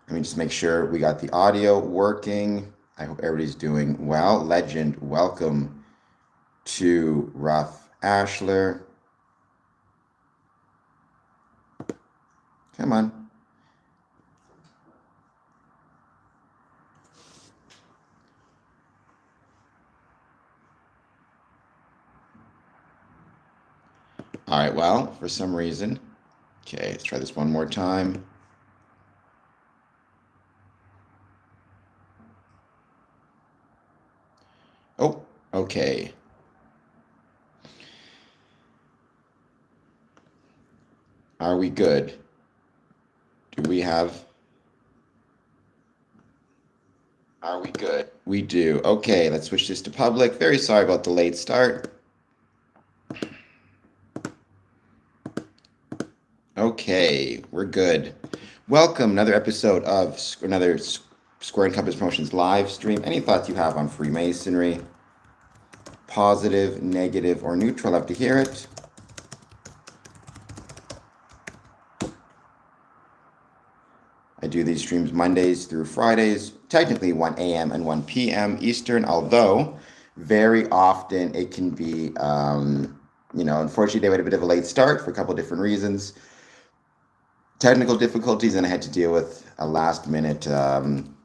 Let me just make sure we got the audio working. I hope everybody's doing well. Legend, welcome to Rough Ashler. Come on. All right, well, for some reason. Okay, let's try this one more time. Oh, okay. Are we good? Do we have... Are we good? We do. Okay, let's switch this to public. Very sorry about the late start. Okay, we're good. Welcome, another episode of another Square and Compass Promotions live stream. Any thoughts you have on Freemasonry? Positive, negative, or neutral? Love to hear it. I do these streams Mondays through Fridays, technically 1 a.m. and 1 p.m. Eastern, although very often it can be, unfortunately they had a bit of a late start for a couple different reasons. Technical difficulties, and I had to deal with a last minute errand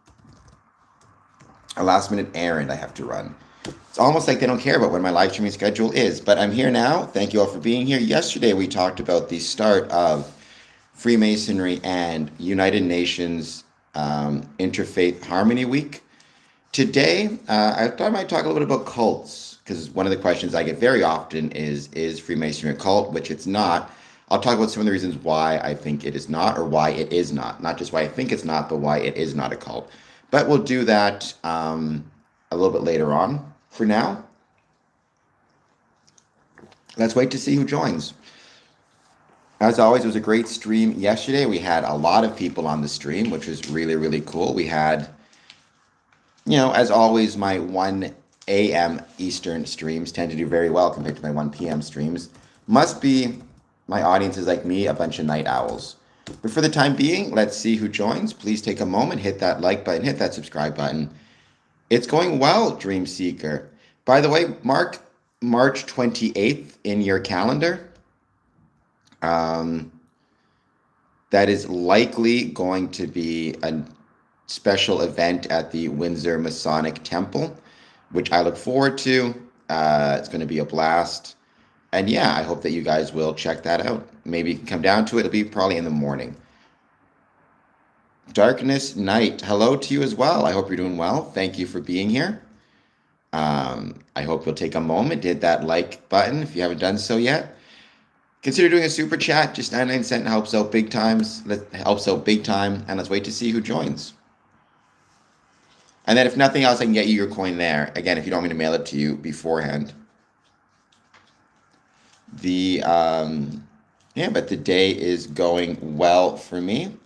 I have to run. It's almost like they don't care about when my live streaming schedule is, but I'm here now. Thank you all for being here. Yesterday we talked about the start of Freemasonry and United Nations Interfaith Harmony Week. Today, I thought I might talk a little bit about cults, because one of the questions I get very often is Freemasonry a cult, which it's not. I'll talk about some of the reasons why I think it is not, or why it is not. Not just why I think it's not, but why it is not a cult. But we'll do that a little bit later on. For now, let's wait to see who joins. As always, it was a great stream yesterday. We had a lot of people on the stream, which was really, really cool. We had, as always, my 1 a.m. Eastern streams tend to do very well compared to my 1 p.m. streams. Must be my audience is like me, a bunch of night owls. But for the time being, let's see who joins. Please take a moment, hit that like button, hit that subscribe button. It's going well, Dream Seeker. By the way, mark March 28th in your calendar. That is likely going to be a special event at the Windsor Masonic Temple, which I look forward to. It's going to be a blast. And yeah, I hope that you guys will check that out. Maybe you can come down to it. It'll be probably in the morning. Darkness Night, hello to you as well. I hope you're doing well. Thank you for being here. I hope you'll take a moment, hit that like button if you haven't done so yet. Consider doing a super chat. Just 99 cents helps out big times. Helps out big time. And let's wait to see who joins. And then if nothing else, I can get you your coin there. Again, if you don't want me to mail it to you beforehand. But the day is going well for me.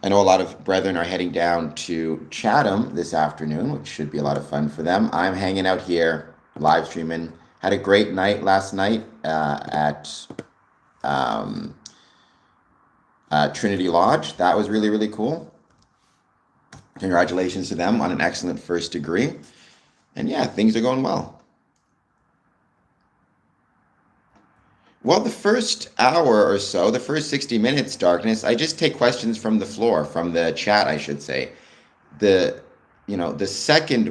I know a lot of brethren are heading down to Chatham this afternoon, which should be a lot of fun for them. I'm hanging out here, live streaming. Had a great night last night at Trinity Lodge. That was really, really cool. Congratulations to them on an excellent first degree. And yeah, things are going well. Well, the first hour or so, the first 60 minutes, Darkness, I just take questions from the floor, from the chat, I should say. The second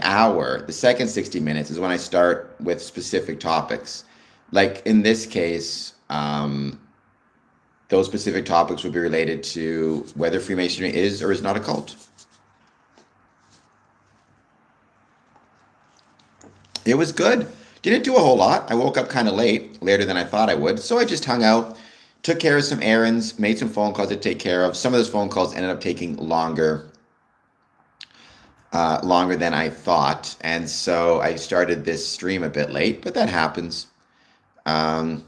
hour, the second 60 minutes is when I start with specific topics. Like in this case, those specific topics would be related to whether Freemasonry is or is not a cult. It was good. Didn't do a whole lot. I woke up kind of later than I thought I would. So I just hung out, took care of some errands, made some phone calls to take care of. Some of those phone calls ended up taking longer than I thought. And so I started this stream a bit late, but that happens. How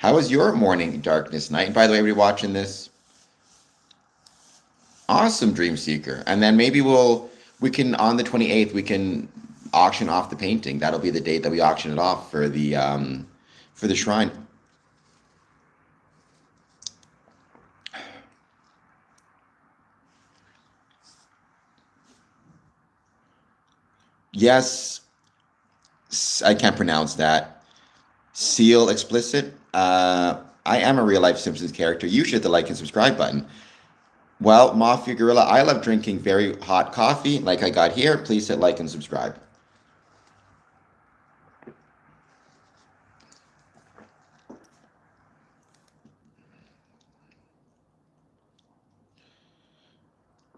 was your morning, Darkness Night? And by the way, everybody watching this, awesome, Dream Seeker. And then maybe we can on the 28th, we can auction off the painting. That'll be the date that we auction it off for the shrine. Yes, I can't pronounce that. Seal explicit. I am a real life Simpsons character. You should hit the like and subscribe button. Well, Mafia Gorilla, I love drinking very hot coffee like I got here. Please hit like and subscribe.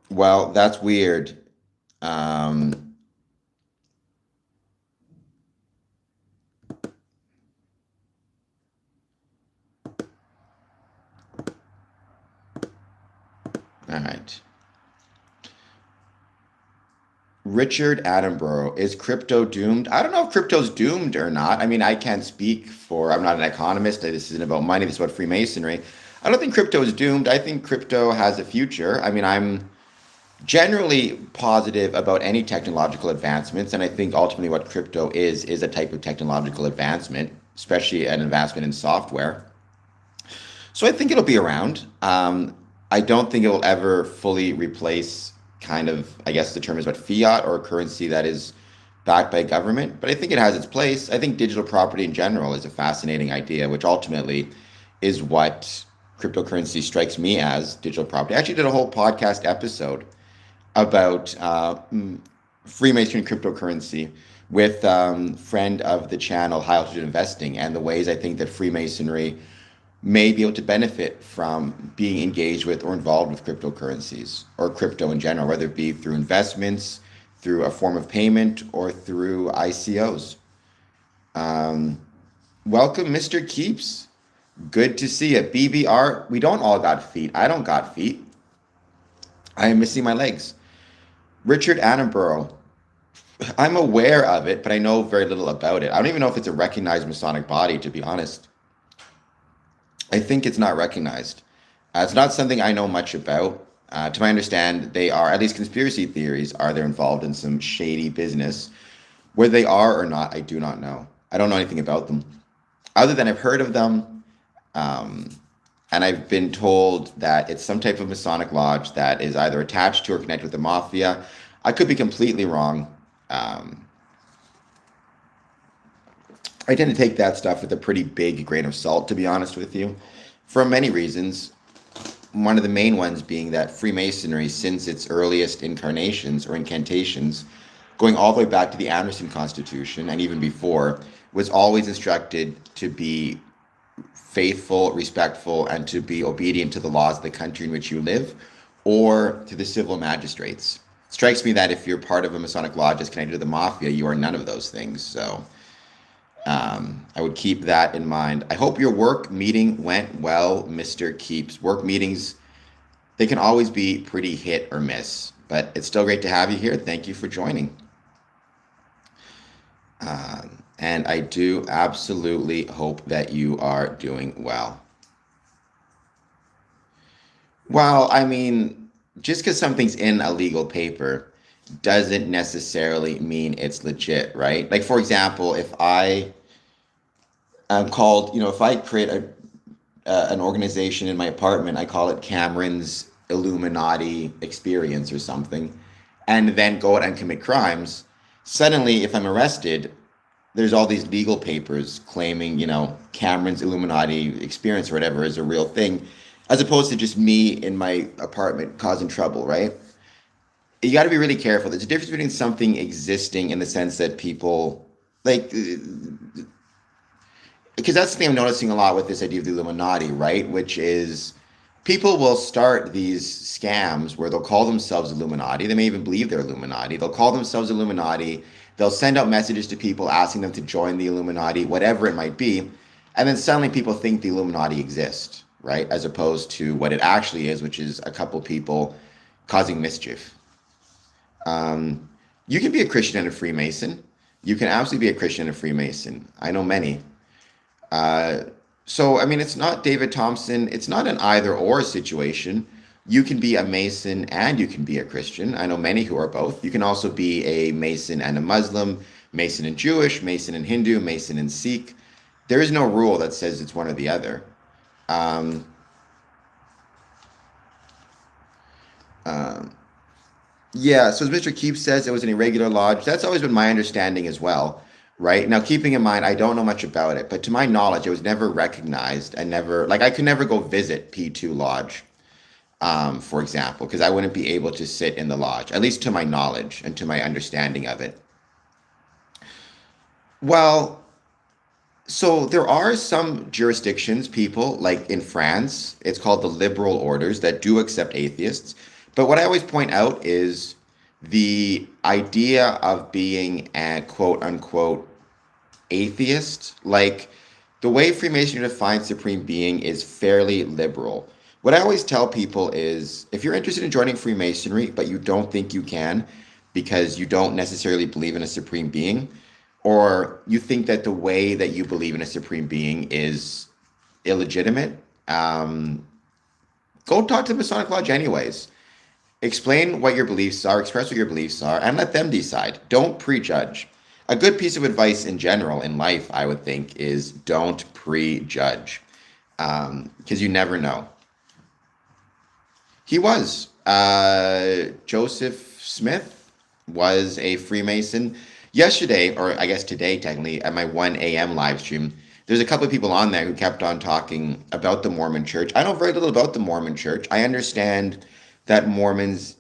Well, that's weird. Um, all right. Richard Attenborough, is crypto doomed? I don't know if crypto's doomed or not. I mean, I can't speak for, I'm not an economist. This isn't about money. This is about Freemasonry. I don't think crypto is doomed. I think crypto has a future. I mean, I'm generally positive about any technological advancements. And I think ultimately what crypto is a type of technological advancement, especially an advancement in software. So I think it'll be around. I don't think it will ever fully replace kind of, I guess the term is what, fiat or a currency that is backed by government. But I think it has its place. I think digital property in general is a fascinating idea, which ultimately is what cryptocurrency strikes me as digital property. I actually did a whole podcast episode about Freemason cryptocurrency with friend of the channel, High Altitude Investing, and the ways I think that Freemasonry may be able to benefit from being engaged with or involved with cryptocurrencies or crypto in general, whether it be through investments, through a form of payment, or through ICOs. Um, Welcome, Mr. Keeps. Good to see you. BBR, we don't all got feet. I don't got feet. I am missing my legs. Richard Attenborough, I'm aware of it, but I know very little about it. I don't even know if it's a recognized Masonic body, to be honest. I think it's not recognized. It's not something I know much about. To my understand, they are, at least conspiracy theories, are they involved in some shady business. Whether they are or not, I do not know. I don't know anything about them. Other than I've heard of them, um, and I've been told that it's some type of Masonic lodge that is either attached to or connected with the mafia. I could be completely wrong. Um, I tend to take that stuff with a pretty big grain of salt, to be honest with you, for many reasons. One of the main ones being that Freemasonry, since its earliest incarnations or incantations, going all the way back to the Anderson Constitution and even before, was always instructed to be faithful, respectful, and to be obedient to the laws of the country in which you live or to the civil magistrates. It strikes me that if you're part of a Masonic lodge that's connected to the mafia, you are none of those things. So I would keep that in mind. I hope your work meeting went well, Mr. Keeps. Work meetings, they can always be pretty hit or miss, but it's still great to have you here. Thank you for joining. And I do absolutely hope that you are doing well. Well, I mean, just because something's in a legal paper doesn't necessarily mean it's legit, right? Like, for example, if I am called, if I create an organization in my apartment, I call it Cameron's Illuminati Experience or something, and then go out and commit crimes. Suddenly, if I'm arrested, there's all these legal papers claiming, Cameron's Illuminati Experience or whatever is a real thing, as opposed to just me in my apartment causing trouble, right? You got to be really careful. There's a difference between something existing in the sense that people like, because that's the thing I'm noticing a lot with this idea of the Illuminati, right? Which is people will start these scams where they'll call themselves Illuminati. They may even believe they're Illuminati. They'll call themselves Illuminati. They'll send out messages to people asking them to join the Illuminati, whatever it might be. And then suddenly people think the Illuminati exist, right? As opposed to what it actually is, which is a couple people causing mischief. You can be a Christian and a Freemason. You can absolutely be a Christian and a Freemason. I know many. So, I mean, it's not David Thompson. It's not an either or situation. You can be a Mason and you can be a Christian. I know many who are both. You can also be a Mason and a Muslim, Mason and Jewish, Mason and Hindu, Mason and Sikh. There is no rule that says it's one or the other. Um, Yeah, so as Mr. Keefe says, it was an irregular lodge. That's always been my understanding as well, right? Now, keeping in mind, I don't know much about it, but to my knowledge, it was never recognized and never, like, I could never go visit P2 Lodge, for example, because I wouldn't be able to sit in the lodge, at least to my knowledge and to my understanding of it. Well, so there are some jurisdictions, people like in France, it's called the liberal orders that do accept atheists. But what I always point out is the idea of being a quote unquote atheist, like the way Freemasonry defines supreme being is fairly liberal. What I always tell people is if you're interested in joining Freemasonry, but you don't think you can because you don't necessarily believe in a supreme being, or you think that the way that you believe in a supreme being is illegitimate, um, go talk to the Masonic Lodge anyways. Explain what your beliefs are, express what your beliefs are, and let them decide. Don't prejudge. A good piece of advice in general in life, I would think, is don't prejudge, because you never know. He was. Joseph Smith was a Freemason. Yesterday, or I guess today, technically, at my 1 a.m. live stream, there's a couple of people on there who kept on talking about the Mormon Church. I know very little about the Mormon Church. I understand that Mormons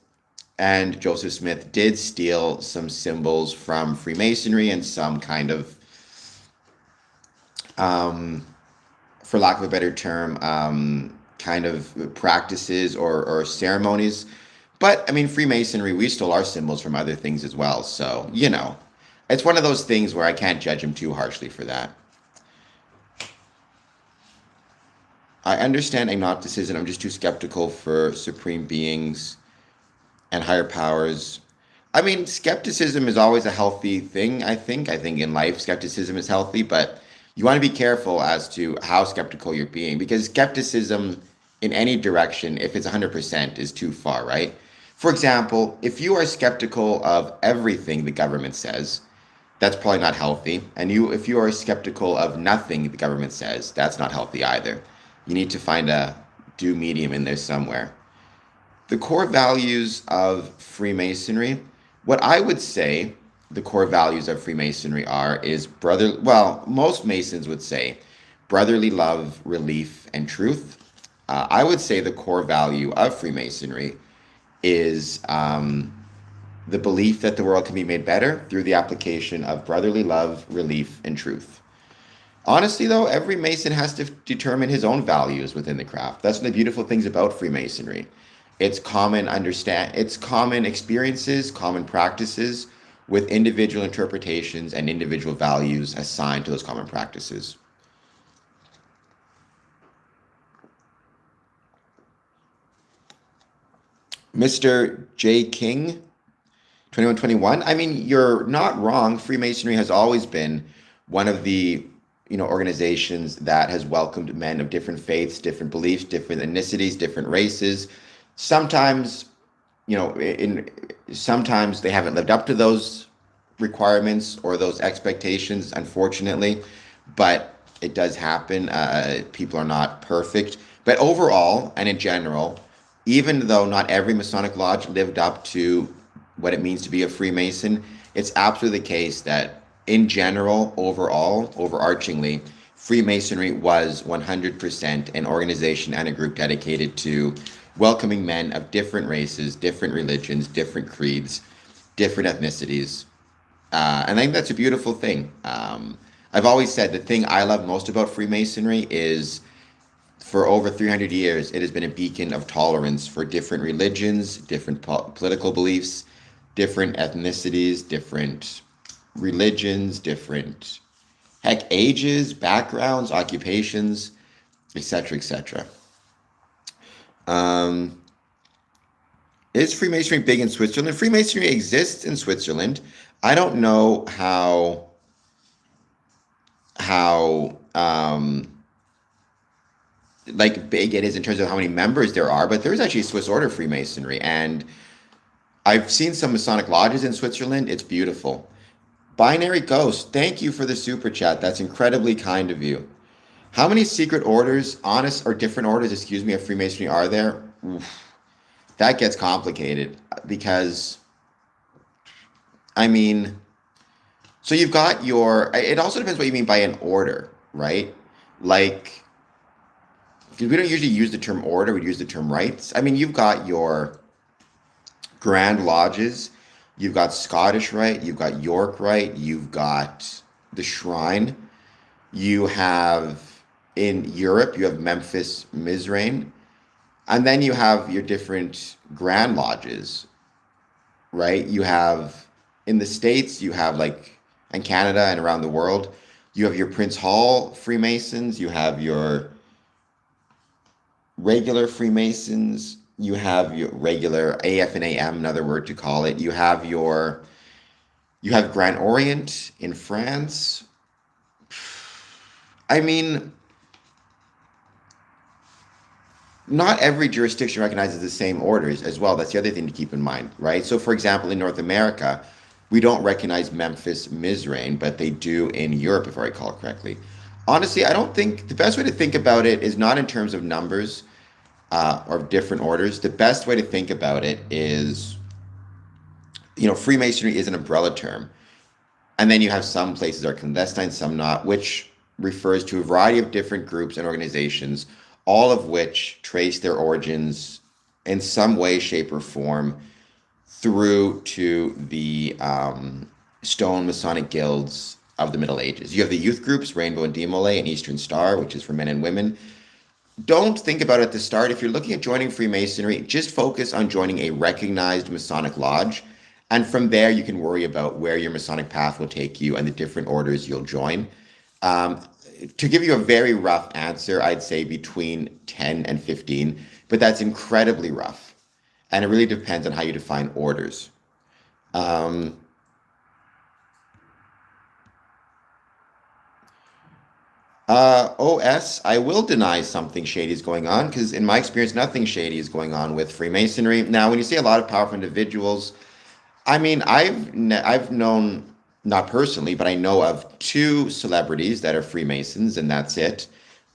and Joseph Smith did steal some symbols from Freemasonry and some kind of, um, for lack of a better term, kind of practices or ceremonies. But I mean, Freemasonry, we stole our symbols from other things as well. So, it's one of those things where I can't judge him too harshly for that. I understand agnosticism. I'm just too skeptical for supreme beings and higher powers. I mean, skepticism is always a healthy thing, I think. I think in life, skepticism is healthy, but you want to be careful as to how skeptical you're being because skepticism in any direction, if it's 100%, is too far, right? For example, if you are skeptical of everything the government says, that's probably not healthy. And if you are skeptical of nothing the government says, that's not healthy either. You need to find a due medium in there somewhere. The core values of Freemasonry, what I would say the core values of Freemasonry is well, most Masons would say brotherly love, relief, and truth. I would say the core value of Freemasonry is the belief that the world can be made better through the application of brotherly love, relief, and truth. Honestly, though, every Mason has to determine his own values within the craft. That's one of the beautiful things about Freemasonry. It's common experiences, common practices, with individual interpretations and individual values assigned to those common practices. Mr. J. King, 2121. I mean, you're not wrong. Freemasonry has always been one of the organizations that has welcomed men of different faiths, different beliefs, different ethnicities, different races. Sometimes, sometimes they haven't lived up to those requirements or those expectations, unfortunately, but it does happen. People are not perfect. But overall and in general, even though not every Masonic Lodge lived up to what it means to be a Freemason, it's absolutely the case that in general, overall, overarchingly, Freemasonry was 100% an organization and a group dedicated to welcoming men of different races, different religions, different creeds, different ethnicities. And I think that's a beautiful thing. I've always said the thing I love most about Freemasonry is for over 300 years, it has been a beacon of tolerance for different religions, different political beliefs, different ethnicities, different religions, different, ages, backgrounds, occupations, etc., etc. Is Freemasonry big in Switzerland? Freemasonry exists in Switzerland. I don't know how like big it is in terms of how many members there are, but there's actually Swiss Order Freemasonry, and I've seen some Masonic lodges in Switzerland. It's beautiful. Binary Ghost, thank you for the super chat. That's incredibly kind of you. How many secret orders, honest or different orders, excuse me, of Freemasonry are there? Oof, that gets complicated because I mean, so you've got your, it also depends what you mean by an order, right? Like, 'cause we don't usually use the term order, we use the term rights. I mean, you've got your Grand Lodges, you've got Scottish Rite, you've got York Rite, you've got the Shrine, you have in Europe, you have Memphis Mizrain, and then you have your different Grand Lodges, right? You have in the States, you have like in Canada and around the world, you have your Prince Hall Freemasons, you have your regular Freemasons, you have your regular AF and AM, another word to call it. You have Grand Orient in France. I mean, not every jurisdiction recognizes the same orders as well. That's the other thing to keep in mind, right? So, for example, in North America, we don't recognize Memphis Mizrain, but they do in Europe, if I recall correctly. Honestly, I don't think the best way to think about it is not in terms of numbers or different orders. The best way to think about it is, Freemasonry is an umbrella term. And then you have some places are clandestine, some not, which refers to a variety of different groups and organizations, all of which trace their origins in some way, shape, or form through to the stone Masonic guilds of the Middle Ages. You have the youth groups, Rainbow and Demole, and Eastern Star, which is for men and women. Don't think about it at the start. If you're looking at joining Freemasonry, just focus on joining a recognized Masonic lodge. And from there, you can worry about where your Masonic path will take you and the different orders you'll join. Um, to give you a very rough answer, I'd say between 10 and 15, but that's incredibly rough. And it really depends on how you define orders. Um, OS, I will deny something shady is going on because, in my experience, nothing shady is going on with Freemasonry. Now, when you see a lot of powerful individuals, I mean, I've known not personally, but I know of two celebrities that are Freemasons, and that's it.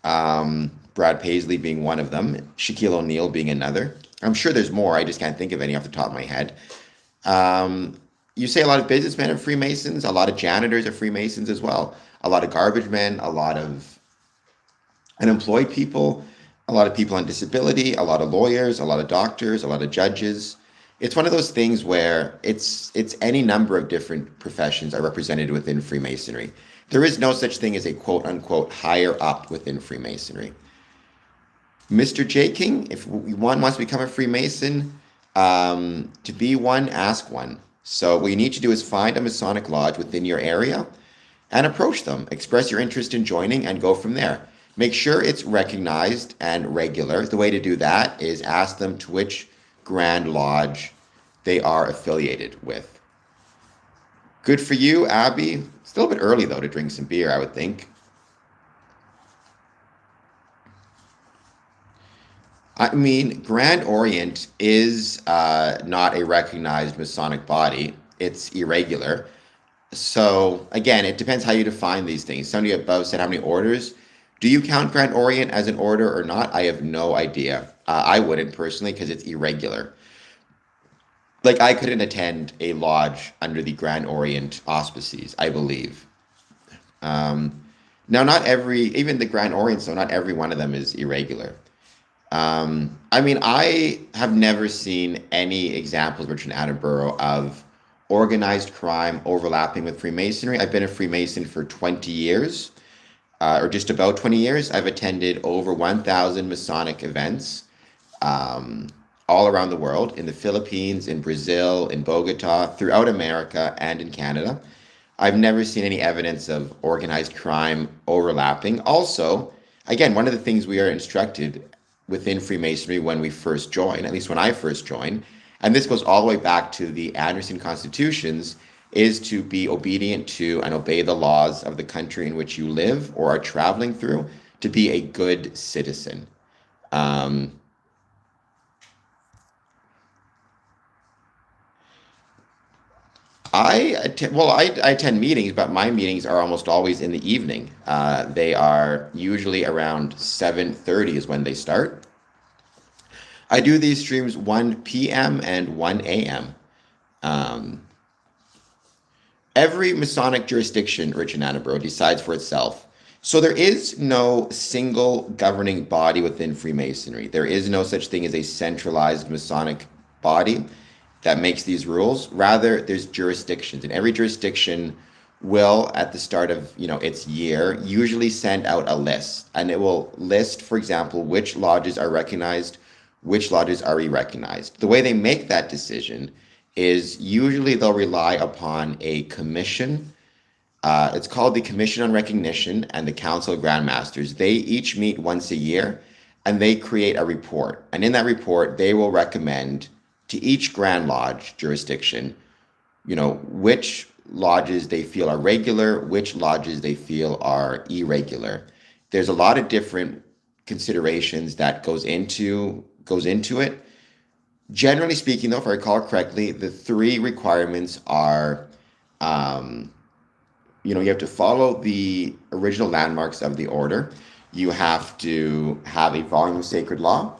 Brad Paisley being one of them, Shaquille O'Neal being another. I'm sure there's more. I just can't think of any off the top of my head. You say a lot of businessmen are Freemasons, a lot of janitors are Freemasons as well, a lot of garbage men, a lot of unemployed people, a lot of people on disability, a lot of lawyers, a lot of doctors, a lot of judges. It's one of those things where it's any number of different professions are represented within Freemasonry. There is no such thing as a quote unquote higher up within Freemasonry. Mr. J. King, if one wants to become a Freemason, to be one, ask one. So what you need to do is find a Masonic lodge within your area and approach them. Express your interest in joining and go from there. Make sure it's recognized and regular. The way to do that is ask them to which Grand Lodge they are affiliated with. Good for you, Abby. It's a little bit early, though, to drink some beer, I would think. I mean, Grand Orient is not a recognized Masonic body. It's irregular. So, again, it depends how you define these things. Somebody above said how many orders. Do you count Grand Orient as an order or not? I have no idea. I wouldn't personally because it's irregular. Like, I couldn't attend a lodge under the Grand Orient auspices, I believe. Um, Now, not every, even the Grand Orient, so not every one of them is irregular. I mean, I have never seen any examples, Richard Attenborough, of organized crime overlapping with Freemasonry. I've been a Freemason for 20 years, or just about 20 years. I've attended over 1,000 Masonic events um, all around the world, in the Philippines, in Brazil, in Bogota, throughout America, and in Canada. I've never seen any evidence of organized crime overlapping. Also, again, one of the things we are instructed within Freemasonry when we first join, at least when I first joined, and this goes all the way back to the Anderson Constitutions, is to be obedient to and obey the laws of the country in which you live or are traveling through, to be a good citizen. Um, I attend meetings, but my meetings are almost always in the evening. They are usually around 7:30 is when they start. I do these streams 1 p.m. and 1 a.m. Um, Every Masonic jurisdiction, Rich and Annabro, decides for itself. So there is no single governing body within Freemasonry. There is no such thing as a centralized Masonic body that makes these rules. Rather, there's jurisdictions, and every jurisdiction will, at the start of its year, usually send out a list, and it will list, for example, which lodges are recognized, which lodges are re-recognized. The way they make that decision is usually they'll rely upon a commission. It's called the Commission on Recognition and the Council of Grand Masters. They each meet once a year, and they create a report. And in that report, they will recommend to each Grand Lodge jurisdiction, which lodges they feel are regular, which lodges they feel are irregular. There's a lot of different considerations that goes into it. Generally speaking, though, if I recall correctly, the three requirements are, you have to follow the original landmarks of the order. You have to have a volume of sacred law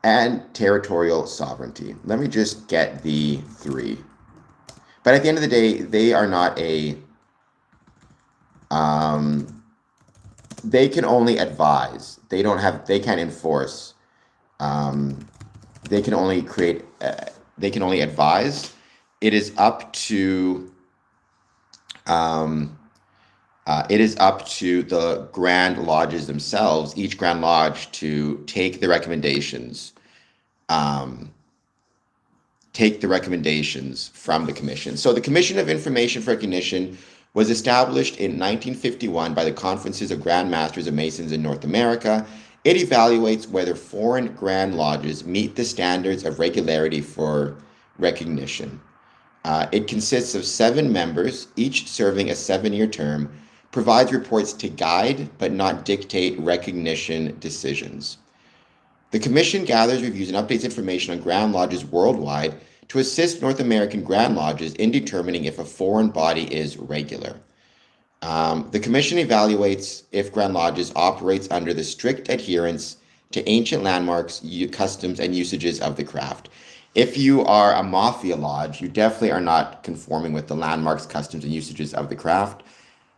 and territorial sovereignty. Let me just get the three. But at the end of the day, they are not they can only advise. They can't enforce. They can only create, they can only advise. It is up to the Grand Lodges themselves, each Grand Lodge, to take the recommendations from the Commission. So the Commission of Information for Recognition was established in 1951 by the Conferences of Grand Masters of Masons in North America. It evaluates whether foreign Grand Lodges meet the standards of regularity for recognition. It consists of 7 members, each serving a 7-year term, provides reports to guide but not dictate recognition decisions. The Commission gathers, reviews, and updates information on Grand Lodges worldwide to assist North American Grand Lodges in determining if a foreign body is regular. The Commission evaluates if Grand Lodges operates under the strict adherence to ancient landmarks, customs, and usages of the craft. If you are a Mafia Lodge, you definitely are not conforming with the landmarks, customs, and usages of the craft.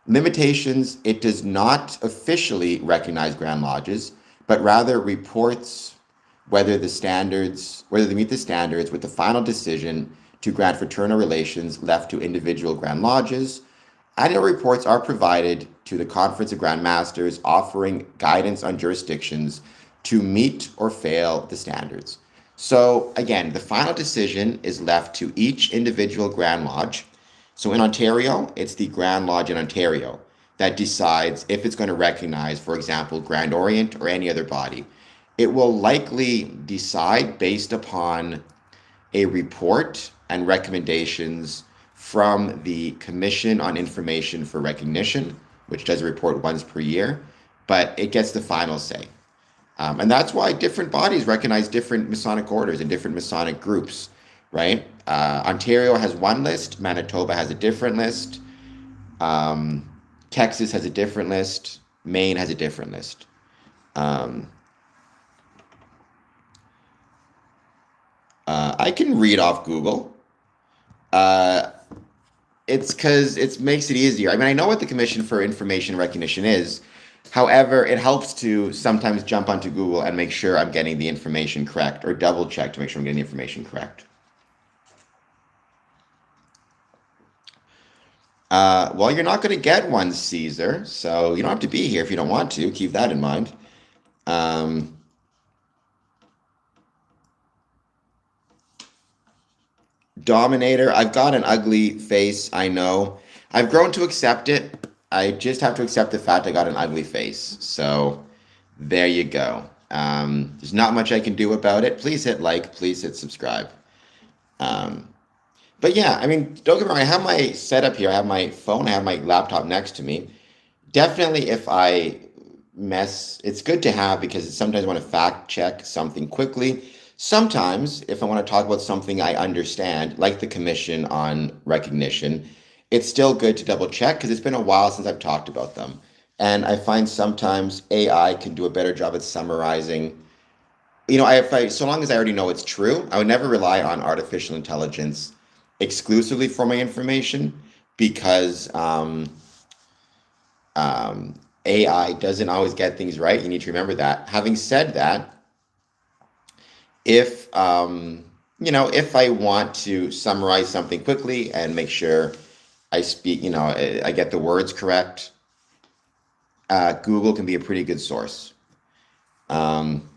Limitations: it does not officially recognize Grand Lodges, but rather reports whether they meet the standards, with the final decision to grant fraternal relations left to individual Grand Lodges. Annual reports are provided to the Conference of Grand Masters, offering guidance on jurisdictions to meet or fail the standards. So again, the final decision is left to each individual Grand Lodge. So in Ontario, it's the Grand Lodge in Ontario that decides if it's going to recognize, for example, Grand Orient or any other body. It will likely decide based upon a report and recommendations from the Commission on Information for Recognition, which does a report once per year, but it gets the final say. And that's why different bodies recognize different Masonic orders and different Masonic groups, right? Ontario has one list, Manitoba has a different list, Texas has a different list, Maine has a different list. I can read off Google. It's because it makes it easier. I mean, I know what the Commission for Information Recognition is. However, it helps to sometimes jump onto Google and make sure I'm getting the information correct, or double check to make sure I'm getting the information correct. Well, you're not going to get one, Caesar, so you don't have to be here if you don't want to. Keep that in mind. Dominator, I've got an ugly face, I know. I've grown to accept it. I just have to accept the fact I got an ugly face. So there you go. There's not much I can do about it. Please hit like, please hit subscribe. But yeah, I mean, don't get me wrong, I have my setup here. I have my phone, I have my laptop next to me. Definitely if I mess, it's good to have, because sometimes I want to fact check something quickly. Sometimes if I want to talk about something I understand, like the Commission on Recognition, it's still good to double check because it's been a while since I've talked about them. And I find sometimes AI can do a better job at summarizing. So long as I already know it's true, I would never rely on artificial intelligence exclusively for my information, because AI doesn't always get things right. You need to remember that. Having said that, if if I want to summarize something quickly and make sure I speak, I get the words correct, Google can be a pretty good source. Um,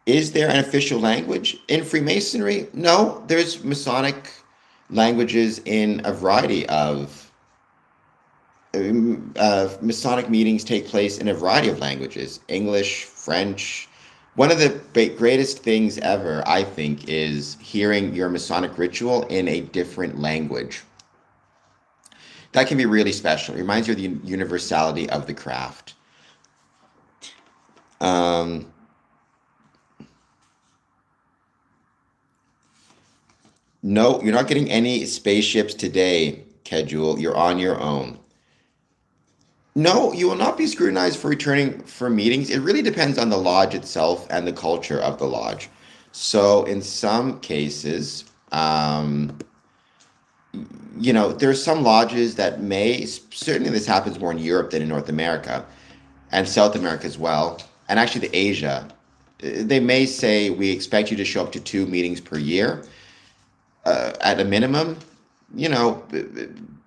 is there an official language in Freemasonry? No, there's Masonic languages in a variety of Masonic meetings take place in a variety of languages: English, French. One of the greatest things ever, I think, is hearing your Masonic ritual in a different language. That can be really special. It reminds you of the universality of the craft. Um, no, you're not getting any spaceships today, Kedule. You're on your own. No, you will not be scrutinized for returning for meetings. It really depends on the lodge itself and the culture of the lodge. So, in some cases, there are some lodges that may, certainly this happens more in Europe than in North America and South America as well, and actually the Asia. They may say, we expect you to show up to 2 meetings per year at a minimum, you know,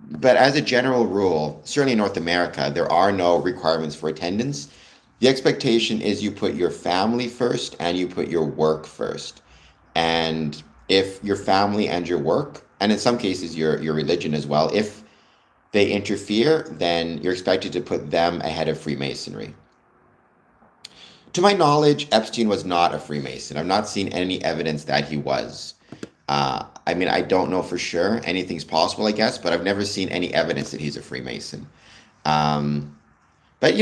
but as a general rule, certainly in North America, there are no requirements for attendance. The expectation is you put your family first and you put your work first. And if your family and your work, and in some cases your religion as well, if they interfere, then you're expected to put them ahead of Freemasonry. To my knowledge, Epstein was not a Freemason. I've not seen any evidence that he was. I mean, I don't know for sure. Anything's possible, I guess, but I've never seen any evidence that he's a Freemason. Um, but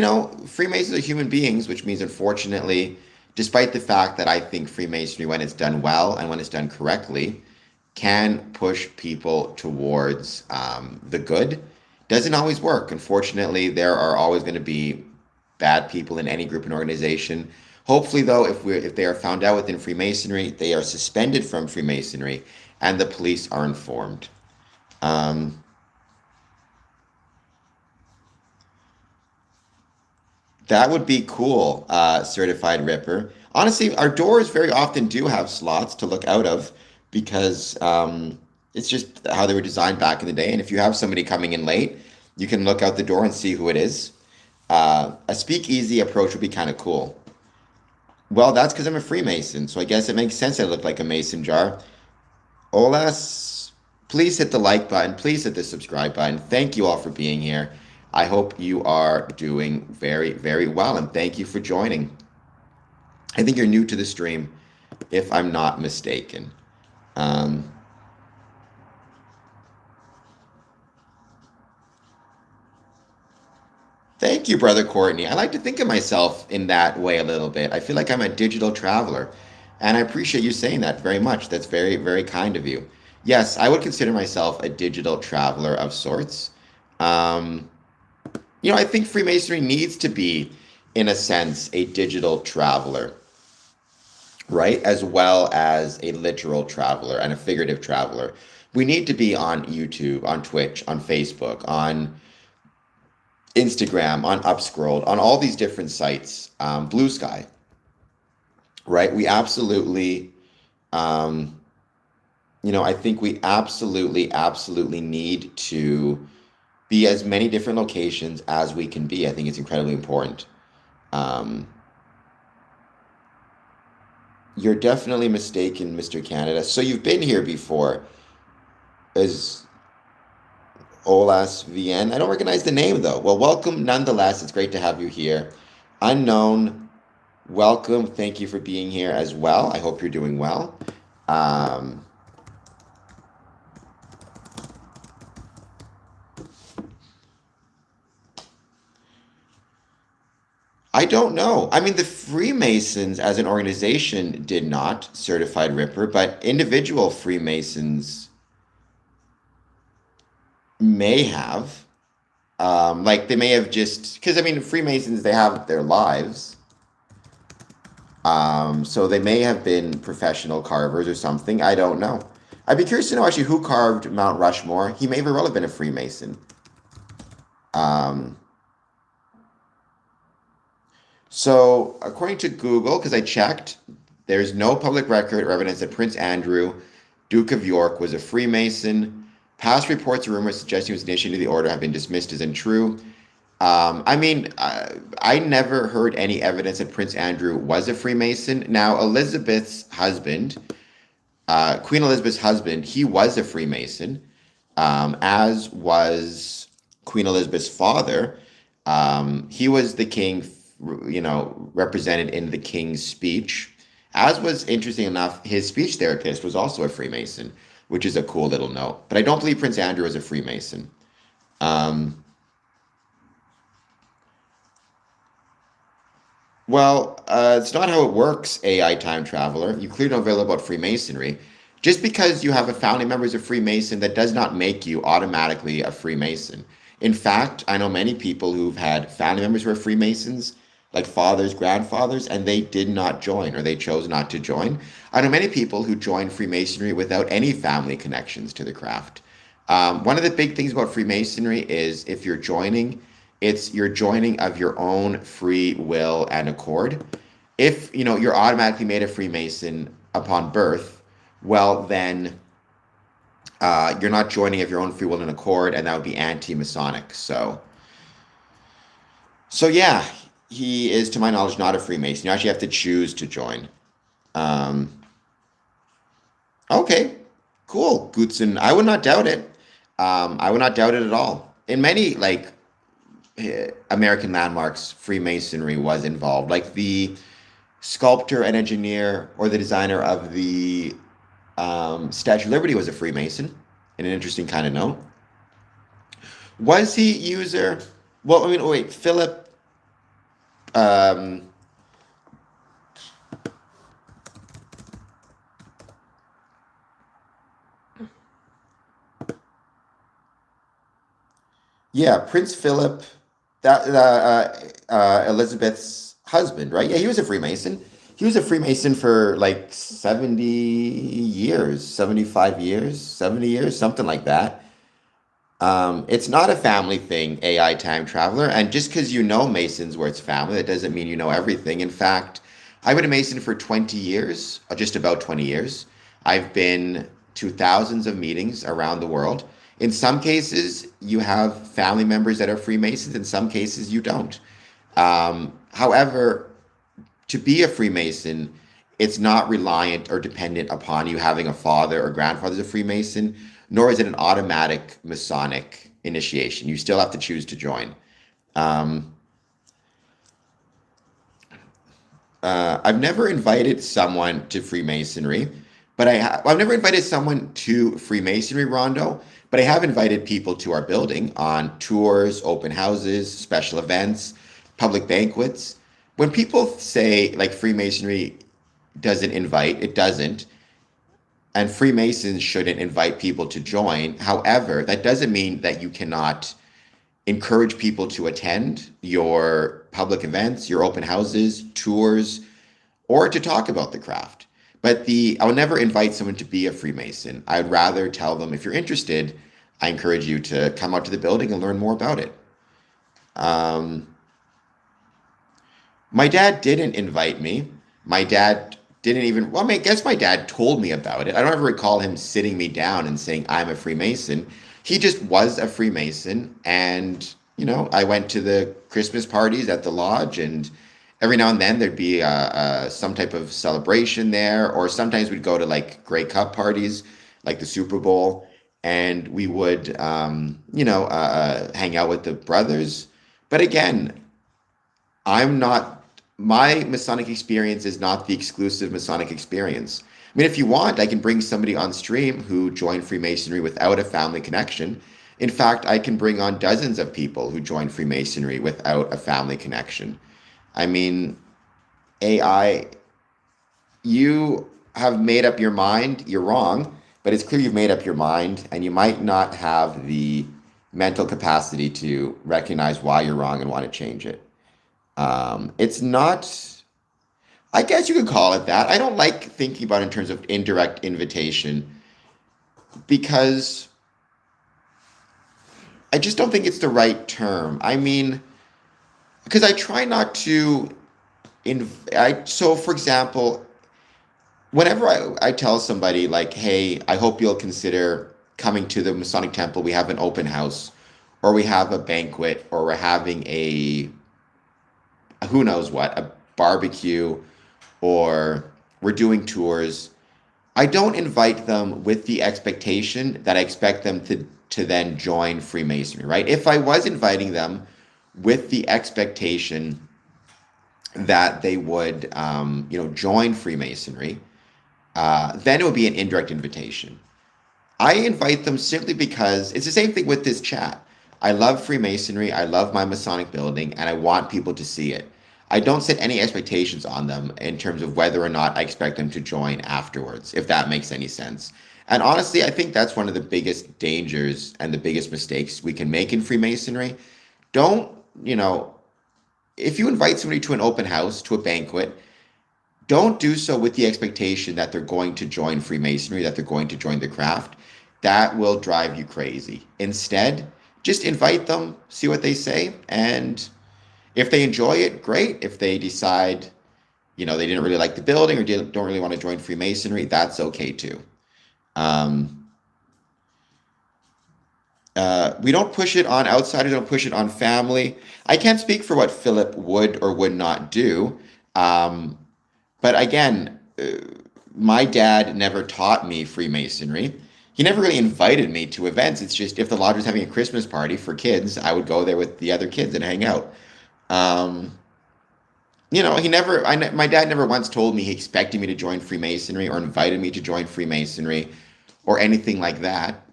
Freemasons are human beings, which means, unfortunately, despite the fact that I think Freemasonry, when it's done well and when it's done correctly, can push people towards the good, doesn't always work. Unfortunately, there are always going to be bad people in any group and organization. Hopefully, though, if they are found out within Freemasonry, they are suspended from Freemasonry, and the police are informed. Um, that would be cool, Certified Ripper. Honestly, our doors very often do have slots to look out of because it's just how they were designed back in the day. And if you have somebody coming in late, you can look out the door and see who it is. A speakeasy approach would be kind of cool. Well, that's because I'm a Freemason, so I guess it makes sense I look like a mason jar. Olas, please hit the like button. Please hit the subscribe button. Thank you all for being here. I hope you are doing very, very well, and thank you for joining. I think you're new to the stream, if I'm not mistaken. Um, Thank you, Brother Courtney. I like to think of myself in that way a little bit. I feel like I'm a digital traveler, and I appreciate you saying that very much. That's very, very kind of you. Yes, I would consider myself a digital traveler of sorts. Um, I think Freemasonry needs to be, in a sense, a digital traveler, right? As well as a literal traveler and a figurative traveler. We need to be on YouTube, on Twitch, on Facebook, on Instagram, on Upscrolled, on all these different sites, Blue Sky, right? We absolutely, um, I think we absolutely, absolutely need to be as many different locations as we can be. I think it's incredibly important. Um, you're definitely mistaken, Mr. Canada. So you've been here before. As Olas VN. I don't recognize the name though. Well, welcome nonetheless. It's great to have you here. Unknown, welcome. Thank you for being here as well. I hope you're doing well. Um, I don't know. I mean, the Freemasons as an organization did not, Certified Ripper, but individual Freemasons may have. Like they may have just, because I mean, Freemasons, they have their lives. So they may have been professional carvers or something. I don't know. I'd be curious to know actually who carved Mount Rushmore. He may very well have been a Freemason. Um, so, according to Google, because I checked, there's no public record or evidence that Prince Andrew, Duke of York, was a Freemason. Past reports or rumors suggesting he was initiated into the order have been dismissed as untrue. I never heard any evidence that Prince Andrew was a Freemason. Now, Queen Elizabeth's husband, he was a Freemason, as was Queen Elizabeth's father. He was the king, represented in the king's speech, as was, interesting enough, his speech therapist was also a Freemason, which is a cool little note. But I don't believe Prince Andrew is a Freemason. Um, it's not how it works, AI time traveler. You clearly don't know very little about Freemasonry. Just because you have a family member who's a Freemason, that does not make you automatically a Freemason. In fact, I know many people who've had family members who are Freemasons, like fathers, grandfathers, and they did not join or they chose not to join. I know many people who joined Freemasonry without any family connections to the craft. One of the big things about Freemasonry is if you're joining, it's you're joining of your own free will and accord. If you're automatically made a Freemason upon birth, well then you're not joining of your own free will and accord, and that would be anti-Masonic. So yeah, he is, to my knowledge, not a Freemason. You actually have to choose to join. Um, okay, cool, Gootson. I would not doubt it. I would not doubt it at all. In many American landmarks, Freemasonry was involved. Like the sculptor and engineer or the designer of the Statue of Liberty was a Freemason, in an interesting kind of note. Was he user? Well, I mean, wait, Philip. Um, yeah, Prince Philip, that Elizabeth's husband, right? Yeah, he was a Freemason. He was a Freemason for like 70 years, 75 years, 70 years, something like that. It's not a family thing, AI time traveler. And just because you know Masons where it's family, that doesn't mean you know everything. In fact, I've been a Mason for 20 years, just about 20 years. I've been to thousands of meetings around the world. In some cases, you have family members that are Freemasons. In some cases, you don't. However, to be a Freemason, it's not reliant or dependent upon you having a father or grandfather as a Freemason, nor is it an automatic Masonic initiation. You still have to choose to join. Um, I've never invited someone to Freemasonry, but I've never invited someone to Freemasonry, Rondo, but I have invited people to our building on tours, open houses, special events, public banquets. When people say like Freemasonry doesn't invite, it doesn't. And Freemasons shouldn't invite people to join. However, that doesn't mean that you cannot encourage people to attend your public events, your open houses, tours, or to talk about the craft. But I would never invite someone to be a Freemason. I'd rather tell them, if you're interested, I encourage you to come out to the building and learn more about it. Um, my dad didn't invite me. My dad didn't even, well, I mean, I guess my dad told me about it. I don't ever recall him sitting me down and saying, I'm a Freemason. He just was a Freemason. And, I went to the Christmas parties at the lodge, and every now and then there'd be some type of celebration there. Or sometimes we'd go to like Grey Cup parties, like the Super Bowl, and we would, hang out with the brothers. But again, my Masonic experience is not the exclusive Masonic experience. I mean, if you want, I can bring somebody on stream who joined Freemasonry without a family connection. In fact, I can bring on dozens of people who joined Freemasonry without a family connection. I mean, AI, you have made up your mind, you're wrong, but it's clear you've made up your mind, and you might not have the mental capacity to recognize why you're wrong and want to change it. It's not, I guess you could call it that. I don't like thinking about it in terms of indirect invitation. because I just don't think it's the right term. I mean, because I try not to so for example, whenever I tell somebody like, hey, I hope you'll consider coming to the Masonic Temple, we have an open house, or we have a banquet, or we're having a who knows what, a barbecue, or we're doing tours. I don't invite them with the expectation that I expect them to then join Freemasonry, right? If I was inviting them with the expectation that they would, join Freemasonry, then it would be an indirect invitation. I invite them simply because it's the same thing with this chat. I love Freemasonry, I love my Masonic building, and I want people to see it. I don't set any expectations on them in terms of whether or not I expect them to join afterwards, if that makes any sense. And honestly, I think that's one of the biggest dangers and the biggest mistakes we can make in Freemasonry. Don't, you know, if you invite somebody to an open house, to a banquet, don't do so with the expectation that they're going to join Freemasonry, that they're going to join the craft. That will drive you crazy. Instead, just invite them, see what they say, and if they enjoy it, great. If they decide, they didn't really like the building or don't really want to join Freemasonry, that's okay too. Um, we don't push it on outsiders, don't push it on family. I can't speak for what Philip would or would not do. Um, but again, my dad never taught me Freemasonry. He never really invited me to events. It's just if the lodge was having a Christmas party for kids, I would go there with the other kids and hang out. Um, he never, my dad never once told me he expected me to join Freemasonry or invited me to join Freemasonry or anything like that.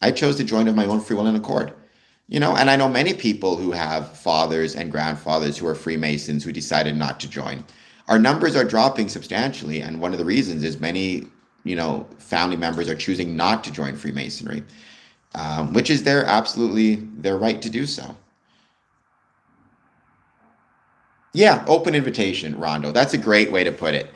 I chose to join of my own free will and accord. And I know many people who have fathers and grandfathers who are Freemasons who decided not to join. Our numbers are dropping substantially, and one of the reasons is many, family members are choosing not to join Freemasonry, which is absolutely their right to do so. Yeah, open invitation, Rondo. That's a great way to put it.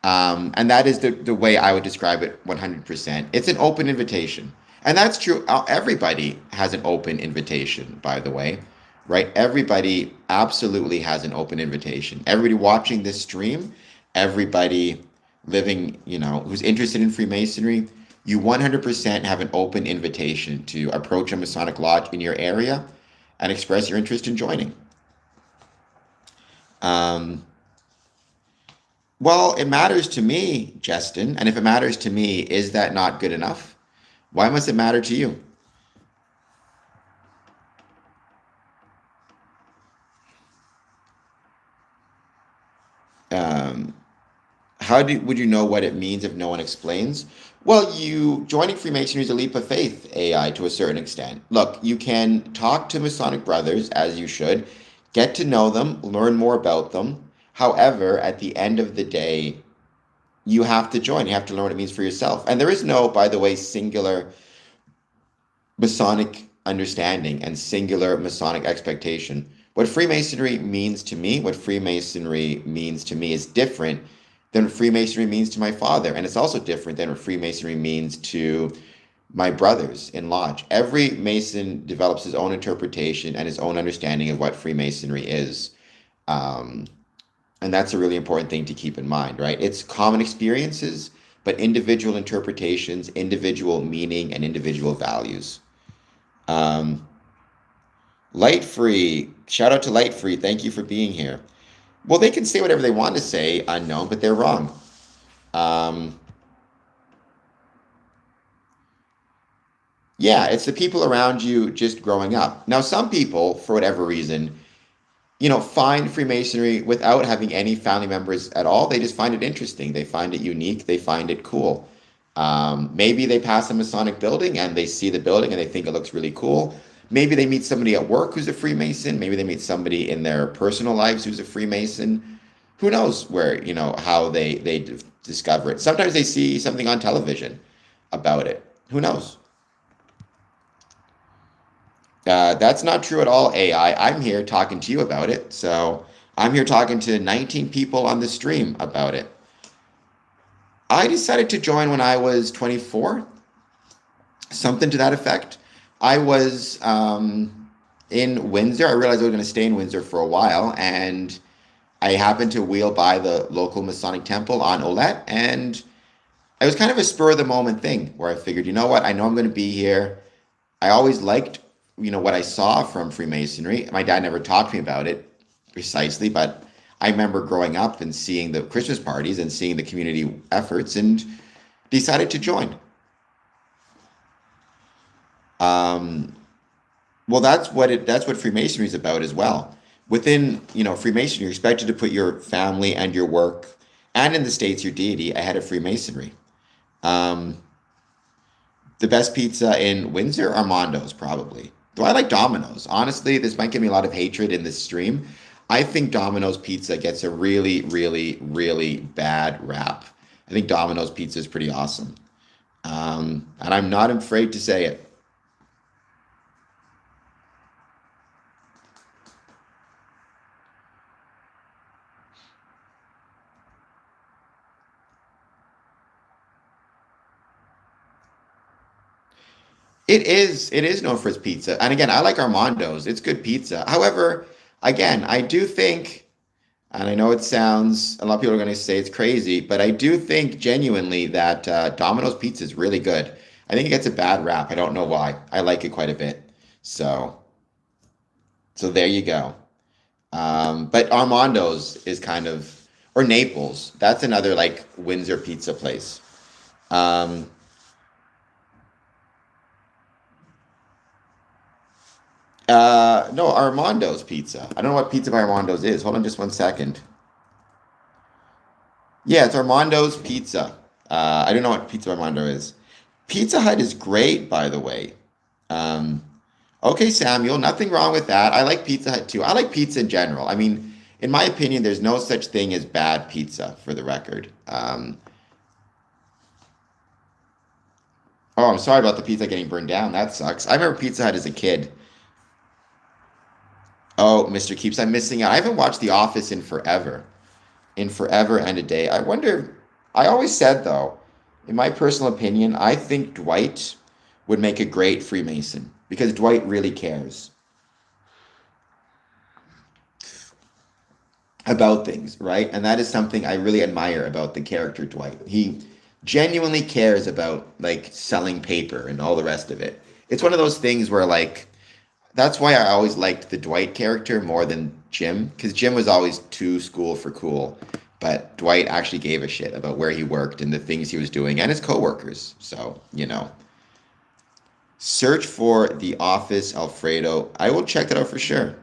And that is the way I would describe it 100%. It's an open invitation. And that's true. Everybody has an open invitation, by the way, right? Everybody absolutely has an open invitation. Everybody watching this stream, everybody living, who's interested in Freemasonry, you 100% have an open invitation to approach a Masonic lodge in your area and express your interest in joining. Well, it matters to me, Justin, and if it matters to me, is that not good enough? Why must it matter to you? Um, would you know what it means if no one explains? Well, you joining Freemasonry is a leap of faith, AI, to a certain extent. Look, you can talk to Masonic brothers as you should, get to know them, learn more about them. However, at the end of the day, you have to join. You have to learn what it means for yourself. And there is no, by the way, singular Masonic understanding and singular Masonic expectation. What Freemasonry means to me, is different than what Freemasonry means to my father. And it's also different than what Freemasonry means to my brothers in lodge. Every Mason develops his own interpretation and his own understanding of what Freemasonry is. Um, and that's a really important thing to keep in mind, right? It's common experiences, but individual interpretations, individual meaning, and individual values. Um, Light Free, shout out to Light Free. Thank you for being here. Well, they can say whatever they want to say, unknown, but they're wrong. Um, yeah, it's the people around you just growing up. Now, some people, for whatever reason, find Freemasonry without having any family members at all. They just find it interesting. They find it unique. They find it cool. Maybe they pass a Masonic building and they see the building and they think it looks really cool. Maybe they meet somebody at work who's a Freemason. Maybe they meet somebody in their personal lives who's a Freemason. Who knows where, how they discover it. Sometimes they see something on television about it. Who knows? That's not true at all, AI. I'm here talking to you about it. So I'm here talking to 19 people on the stream about it. I decided to join when I was 24. something to that effect. I was in Windsor. I realized I was going to stay in Windsor for a while, and I happened to wheel by the local Masonic Temple on Olette, and it was kind of a spur of the moment thing where I figured, you know what, I know I'm going to be here. I always liked, what I saw from Freemasonry. My dad never taught me about it precisely, but I remember growing up and seeing the Christmas parties and seeing the community efforts and decided to join. Um, well, that's what Freemasonry is about as well. Within, Freemasonry, you're expected to put your family and your work, and in the States, your deity ahead of Freemasonry. Um, the best pizza in Windsor, Armando's probably. Though I like Domino's. Honestly, this might give me a lot of hatred in this stream. I think Domino's pizza gets a really, really, really bad rap. I think Domino's pizza is pretty awesome. And I'm not afraid to say it. It is known for its pizza. And again, I like Armando's. It's good pizza. However, again, I do think, and I know a lot of people are going to say it's crazy, but I do think genuinely that Domino's pizza is really good. I think it gets a bad rap. I don't know why. I like it quite a bit. So, so there you go. But Armando's is kind of, or Naples. That's another like Windsor pizza place. Um, no, Armando's pizza. I don't know what Pizza by Armando's is. Hold on just one second. Yeah, it's Armando's Pizza. I don't know what Pizza by Armando is. Pizza Hut is great, by the way. Um, okay, Samuel, nothing wrong with that. I like Pizza Hut too. I like pizza in general. I mean, in my opinion, there's no such thing as bad pizza, for the record. Oh, I'm sorry about the pizza getting burned down. That sucks. I remember Pizza Hut as a kid. Oh, Mr. Keeps, I'm missing out. I haven't watched The Office in forever and a day. I wonder, I always said though, in my personal opinion, I think Dwight would make a great Freemason because Dwight really cares about things, right? And that is something I really admire about the character Dwight. He genuinely cares about like selling paper and all the rest of it. It's one of those things where like that's why I always liked the Dwight character more than Jim, because Jim was always too school for cool. But Dwight actually gave a shit about where he worked and the things he was doing and his coworkers. So, search for The Office Alfredo. I will check that out for sure.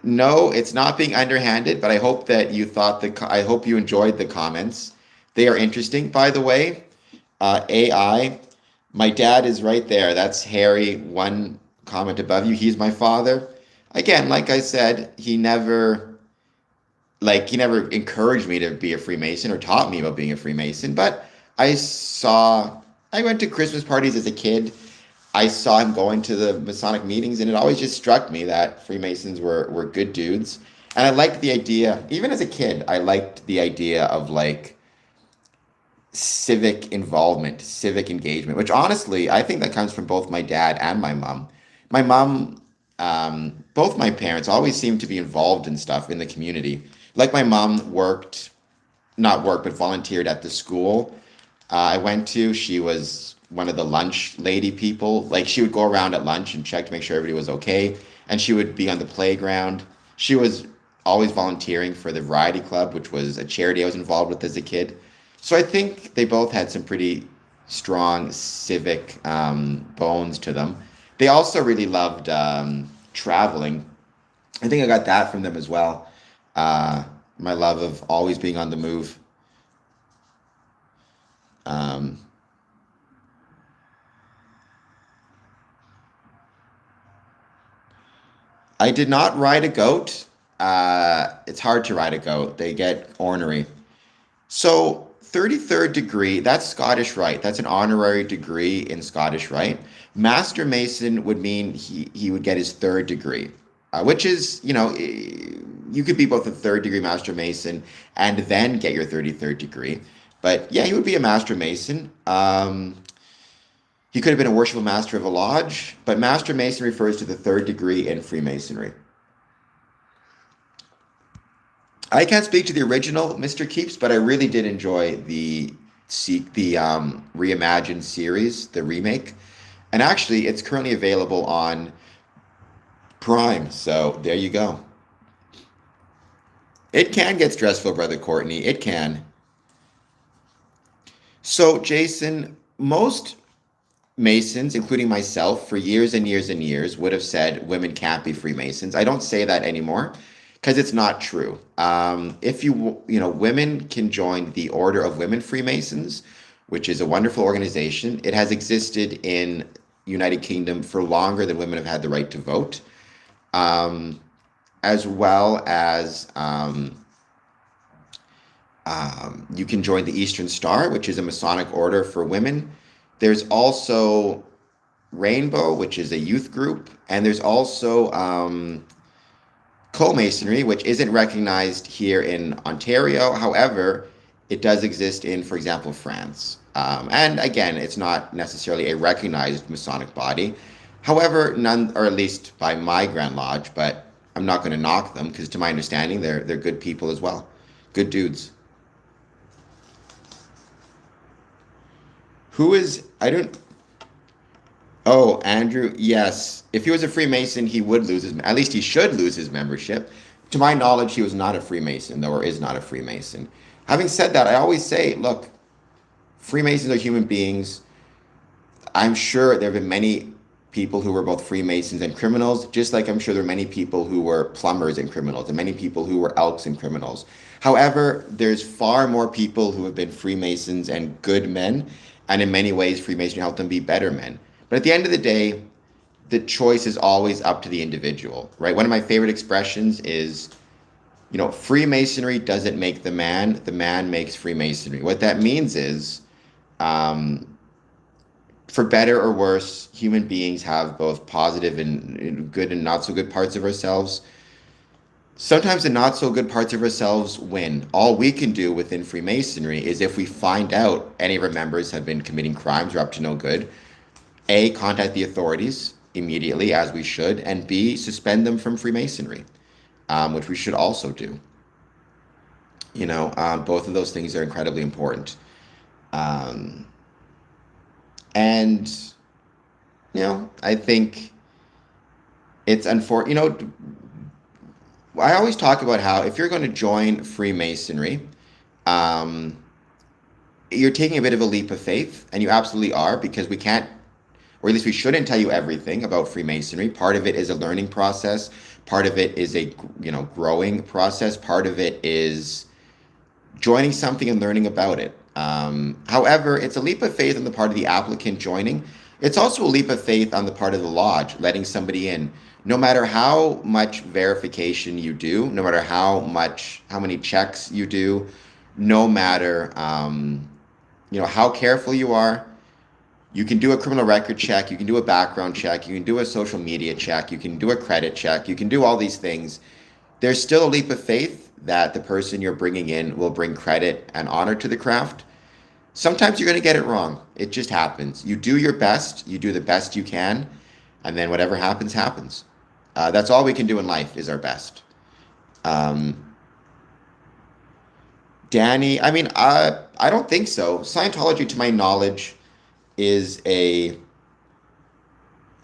No, it's not being underhanded, but I hope that I hope you enjoyed the comments. They are interesting, by the way. AI, my dad is right there. That's Harry, one comment above you. He's my father. Again, like I said, he never encouraged me to be a Freemason or taught me about being a Freemason, but I went to Christmas parties as a kid. I saw him going to the Masonic meetings, and it always just struck me that Freemasons were good dudes. And I liked the idea, even as a kid, I liked the idea of like civic involvement, civic engagement, which honestly, I think that comes from both my dad and my mom. My mom, both my parents always seemed to be involved in stuff in the community. Like my mom not worked, but volunteered at the school I went to. She was one of the lunch lady people. Like she would go around at lunch and check to make sure everybody was okay. And she would be on the playground. She was always volunteering for the Variety Club, which was a charity I was involved with as a kid. So I think they both had some pretty strong civic bones to them. They also really loved traveling. I think I got that from them as well. My love of always being on the move. Um, I did not ride a goat. It's hard to ride a goat. They get ornery. So 33rd degree, that's Scottish Rite. That's an honorary degree in Scottish Rite. Master Mason would mean he would get his third degree, which is, you could be both a third degree Master Mason and then get your 33rd degree. But yeah, he would be a master mason. He could have been a worshipful master of a lodge, but master mason refers to the third degree in Freemasonry. I can't speak to the original Mr. Keeps, but I really did enjoy the reimagined series, the remake, and actually, it's currently available on Prime. So there you go. It can get stressful, brother Courtney. It can. So, Jason, most Masons, including myself, for years and years and years, would have said women can't be Freemasons. I don't say that anymore because it's not true. If women can join the Order of Women Freemasons, which is a wonderful organization. It has existed in United Kingdom for longer than women have had the right to vote, um, as well as you can join the Eastern Star, which is a Masonic order for women. There's also Rainbow, which is a youth group, and there's also co-masonry, which isn't recognized here in Ontario. However, it does exist in, for example, France. And again, it's not necessarily a recognized Masonic body. However, none, or at least by my Grand Lodge, but I'm not going to knock them because, to my understanding, they're good people as well, good dudes. Who is? I don't. Oh, Andrew, yes. If he was a Freemason, he would lose his, at least he should lose his membership. To my knowledge, he was not a Freemason, though, or is not a Freemason. Having said that, I always say, look, Freemasons are human beings. I'm sure there have been many people who were both Freemasons and criminals, just like I'm sure there are many people who were plumbers and criminals, and many people who were Elks and criminals. However, there's far more people who have been Freemasons and good men, and in many ways, Freemasonry helped them be better men. But at the end of the day, the choice is always up to the individual, right? One of my favorite expressions is, Freemasonry doesn't make the man makes Freemasonry. What that means is, um, for better or worse, human beings have both positive and good and not so good parts of ourselves. Sometimes the not so good parts of ourselves win. All we can do within Freemasonry is, if we find out any of our members have been committing crimes or up to no good, A, contact the authorities immediately, as we should, and B, suspend them from Freemasonry, which we should also do. Both of those things are incredibly important. Um, and, I think it's unfortunate. I always talk about how if you're going to join Freemasonry, um, you're taking a bit of a leap of faith, and you absolutely are, because we can't, or at least we shouldn't tell you everything about Freemasonry. Part of it is a learning process. Part of it is a, growing process. Part of it is joining something and learning about it. However, it's a leap of faith on the part of the applicant joining. It's also a leap of faith on the part of the lodge, letting somebody in. No matter how much verification you do, no matter how many checks you do, no matter, how careful you are, you can do a criminal record check, you can do a background check, you can do a social media check, you can do a credit check, you can do all these things. There's still a leap of faith that the person you're bringing in will bring credit and honor to the craft. Sometimes you're going to get it wrong. It just happens. You do your best, you do the best you can, and then whatever happens, happens. That's all we can do in life, is our best. Um, Danny, I don't think so. Scientology, to my knowledge, is I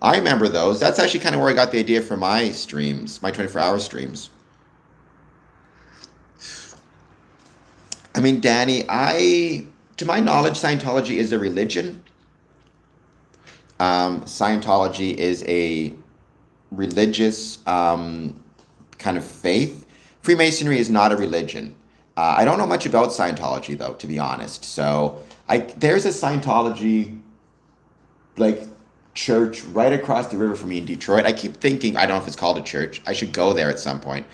remember those. That's actually kind of where I got the idea for my streams, my 24-hour streams. Danny, to my knowledge, Scientology is a religion. Scientology is a religious kind of faith. Freemasonry is not a religion. I don't know much about Scientology, though, to be honest. So there's a Scientology like church right across the river from me in Detroit. I keep thinking, I don't know if it's called a church. I should go there at some point,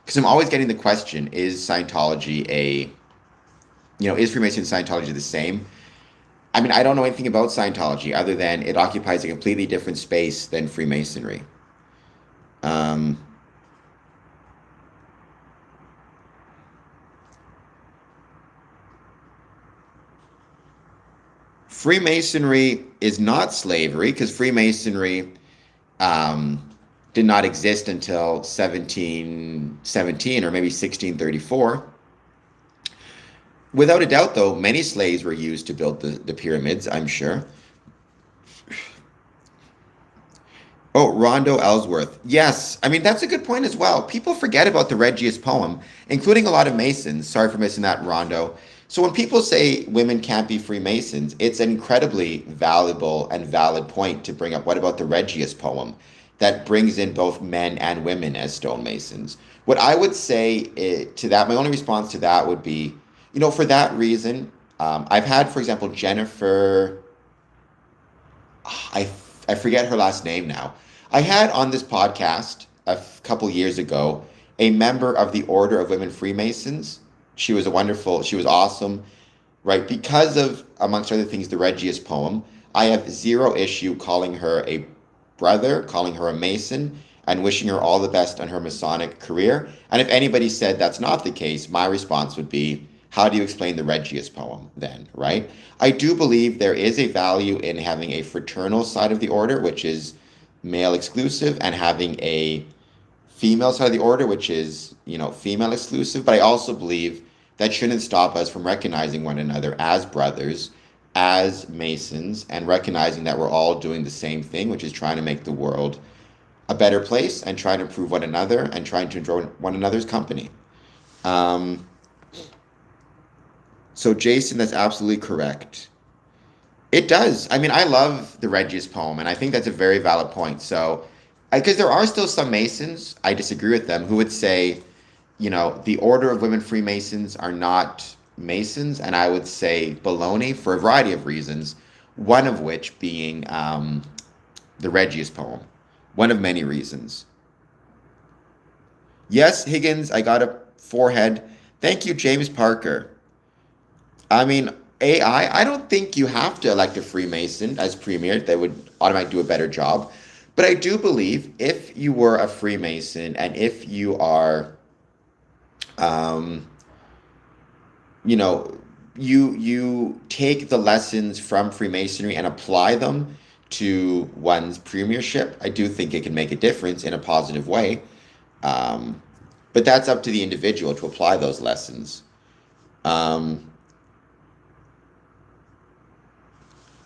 because I'm always getting the question: is Scientology is Freemasonry and Scientology the same? I don't know anything about Scientology other than it occupies a completely different space than Freemasonry. Um, Freemasonry is not slavery because Freemasonry um, did not exist until 1717 or maybe 1634. Without a doubt, though, many slaves were used to build the pyramids, I'm sure. Oh, Rondo Ellsworth. Yes, I mean, that's a good point as well. People forget about the Regius poem, including a lot of Masons. Sorry for missing that, Rondo. So when people say women can't be Freemasons, it's an incredibly valuable and valid point to bring up. What about the Regius poem that brings in both men and women as stonemasons? What I would say to that, my only response to that would be, for that reason, I've had, for example, Jennifer. I I forget her last name now. I had on this podcast couple years ago a member of the Order of Women Freemasons. She was awesome, right? Because of, amongst other things, the Regius poem, I have zero issue calling her a brother, calling her a Mason, and wishing her all the best on her Masonic career. And if anybody said that's not the case, my response would be, how do you explain the Regius poem then, right? I do believe there is a value in having a fraternal side of the order, which is male exclusive, and having a female side of the order, which is, female exclusive. But I also believe that shouldn't stop us from recognizing one another as brothers, as Masons, and recognizing that we're all doing the same thing, which is trying to make the world a better place and trying to improve one another and trying to enjoy one another's company. Um, so, Jason, that's absolutely correct. It does. I mean, I love the Regius poem, and I think that's a very valid point. So, because there are still some Masons, I disagree with them, who would say, the Order of Women Freemasons are not Masons, and I would say baloney for a variety of reasons, one of which being the Regius poem, one of many reasons. Yes, Higgins, I got a forehead. Thank you, James Parker. I mean, AI, I don't think you have to elect a Freemason as premier. They would automatically do a better job. But I do believe if you were a Freemason and if you are, um, you know, you take the lessons from Freemasonry and apply them to one's premiership, I do think it can make a difference in a positive way. Um, but that's up to the individual to apply those lessons. Um,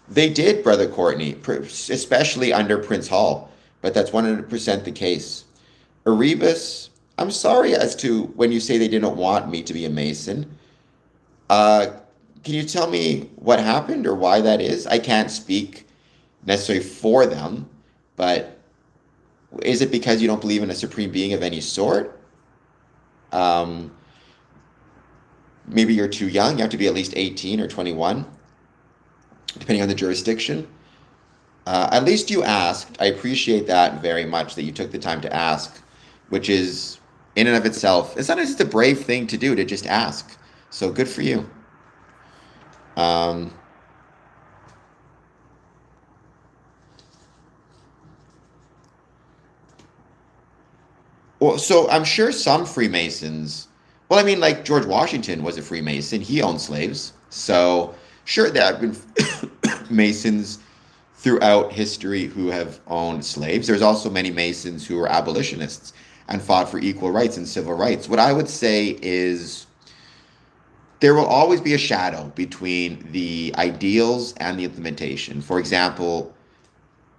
They did, Brother Courtney, especially under Prince Hall, but that's 100% the case. Erebus, I'm sorry as to when you say they didn't want me to be a Mason. Uh, can you tell me what happened or why that is? I can't speak necessarily for them, but is it because you don't believe in a supreme being of any sort? Um, Maybe you're too young. You have to be at least 18 or 21, depending on the jurisdiction. At least you asked. I appreciate that very much that you took the time to ask, which is in and of itself, it's not just a brave thing to do to just ask. So good for you. Um, well, so I'm sure some Freemasons, well, I mean, like George Washington was a Freemason. He owned slaves. So sure, there have been Masons throughout history who have owned slaves. There's also many Masons who are abolitionists and fought for equal rights and civil rights. What I would say is there will always be a shadow between the ideals and the implementation. For example,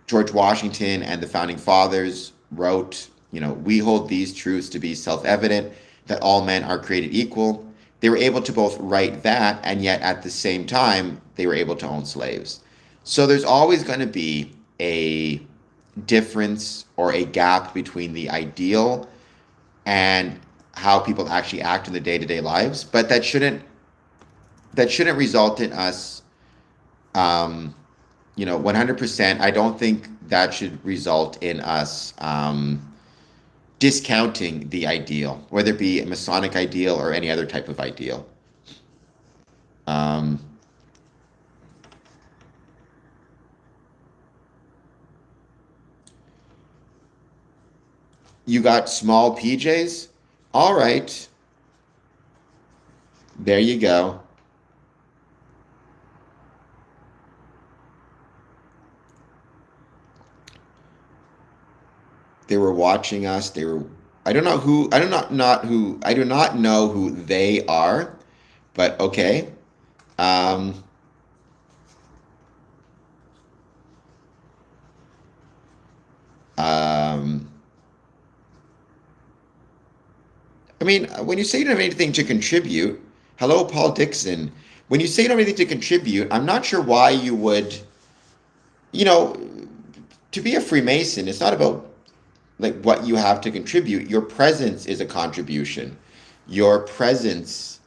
George Washington and the founding fathers wrote, we hold these truths to be self-evident, that all men are created equal. They were able to both write that, and yet at the same time, they were able to own slaves. So there's always going to be a difference or a gap between the ideal and how people actually act in the day-to-day lives. But that shouldn't result in us, 100%. I don't think that should result in us discounting the ideal, whether it be a Masonic ideal or any other type of ideal. Um, you got small PJs? All right, there you go. They were watching us. They were. I do not know who they are, but okay. Um, um, I mean, when you say you don't have anything to contribute, hello, Paul Dixon. When you say you don't have anything to contribute, I'm not sure why you would, you know, to be a Freemason, it's not about like what you have to contribute. Your presence is a contribution. Your presence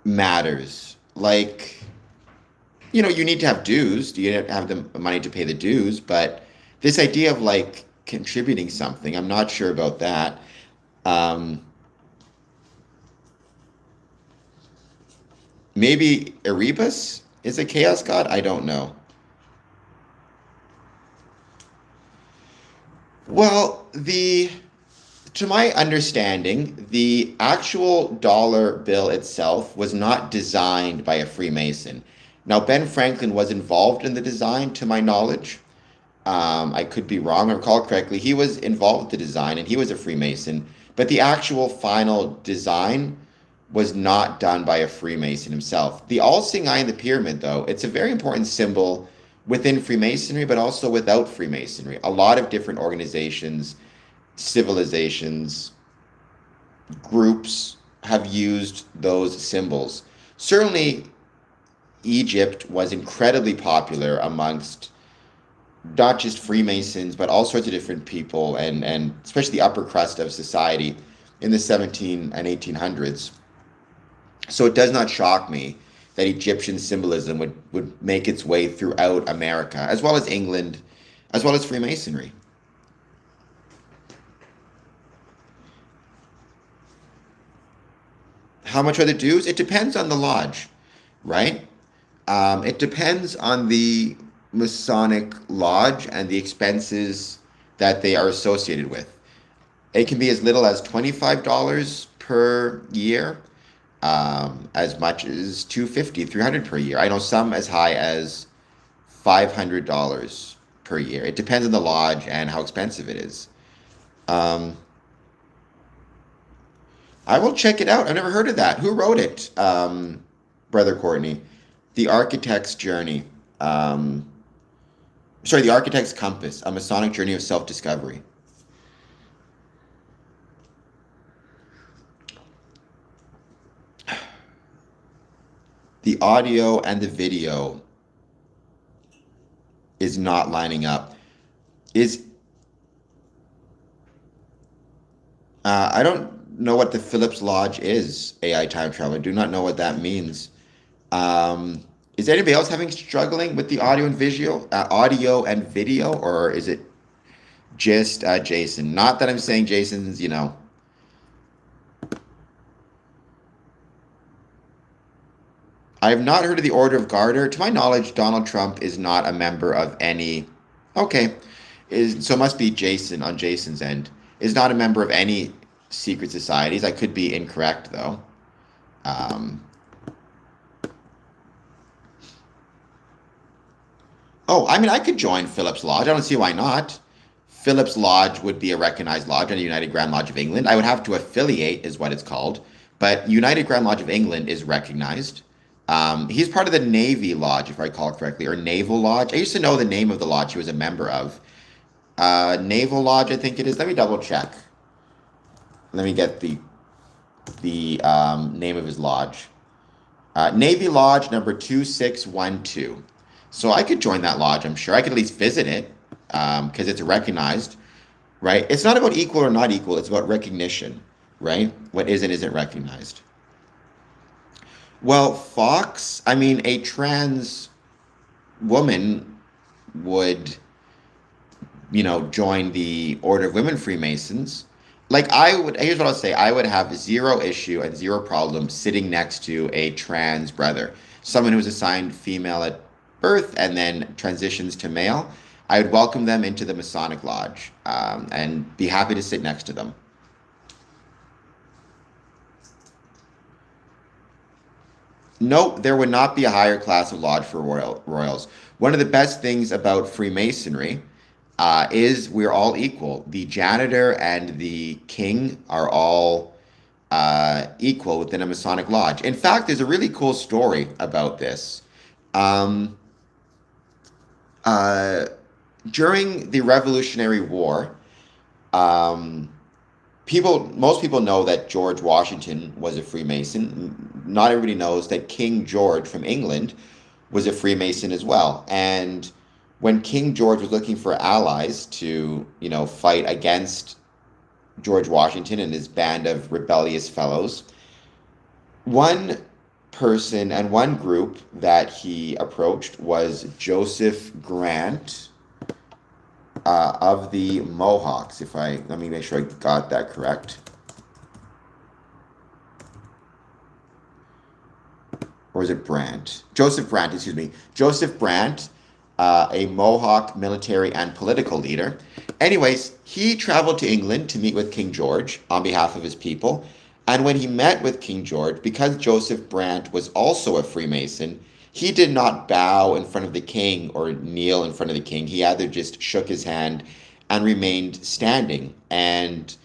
matters. Like, you need to have dues. You have the money to pay the dues, but this idea of like contributing something, I'm not sure about that. Um, Maybe Erebus is a chaos god. I don't know. Well, the to my understanding, the actual dollar bill itself was not designed by a Freemason. Now, Ben Franklin was involved in the design, to my knowledge. I could be wrong. I recall correctly. He was involved with the design, and he was a Freemason. But the actual final design was not done by a Freemason himself. The all-seeing eye in the pyramid, though, it's a very important symbol within Freemasonry, but also without Freemasonry. A lot of different organizations, civilizations, groups have used those symbols. Certainly, Egypt was incredibly popular amongst not just Freemasons, but all sorts of different people, and especially the upper crust of society in the 17 and 1800s. So it does not shock me that Egyptian symbolism would make its way throughout America, as well as England, as well as Freemasonry. How much are the dues? It depends on the lodge, right? It depends on the Masonic lodge and the expenses that they are associated with. It can be as little as $25 per year, as much as 250, 300 per year. I know some as high as $500 per year. It depends on the lodge and how expensive it is. Um, I will check it out. I've never heard of that. Who wrote it, Brother Courtney? The Architect's Journey. Um, sorry, The Architect's Compass, A Masonic Journey of Self-Discovery. The audio and the video is not lining up. Is I don't know what the Phillips Lodge is, AI time traveler. Do not know what that means. Is anybody else having struggling with the audio and video, or is it just Jason? Not that I'm saying Jason's, I have not heard of the Order of Garter. To my knowledge, Donald Trump is not a member of any. Okay, so it must be Jason on Jason's end. Is not a member of any secret societies. I could be incorrect though. Um, oh, I mean, I could join Phillips Lodge. I don't see why not. Phillips Lodge would be a recognized lodge under United Grand Lodge of England. I would have to affiliate, is what it's called. But United Grand Lodge of England is recognized. He's part of the Navy Lodge, if I recall correctly, or Naval Lodge. I used to know the name of the lodge he was a member of. Naval Lodge, I think it is. Let me double check. Let me get the name of his lodge. Navy Lodge number 2612. So I could join that lodge, I'm sure. I could at least visit it because it's recognized, right? It's not about equal or not equal. It's about recognition, right? What is and isn't recognized. Well, Fox, I mean, a trans woman would, join the Order of Women Freemasons. Like here's what I'll say. I would have zero issue and zero problem sitting next to a trans brother, someone who was assigned female at birth and then transitions to male. I would welcome them into the Masonic Lodge and be happy to sit next to them. No, there would not be a higher class of lodge for royals. One of the best things about Freemasonry is we're all equal. The janitor and the king are all equal within a Masonic lodge. In fact, there's a really cool story about this. Um, uh, During the Revolutionary War, um, most people know that George Washington was a Freemason. Not everybody knows that King George from England was a Freemason as well. And when King George was looking for allies to, fight against George Washington and his band of rebellious fellows, one person and one group that he approached was Joseph Grant of the Mohawks. Let me make sure I got that correct. Or is it Brandt? Joseph Brandt, excuse me. Joseph Brandt, a Mohawk military and political leader. Anyways, he traveled to England to meet with King George on behalf of his people. And when he met with King George, because Joseph Brandt was also a Freemason, he did not bow in front of the king or kneel in front of the king. He either just shook his hand and remained standing. And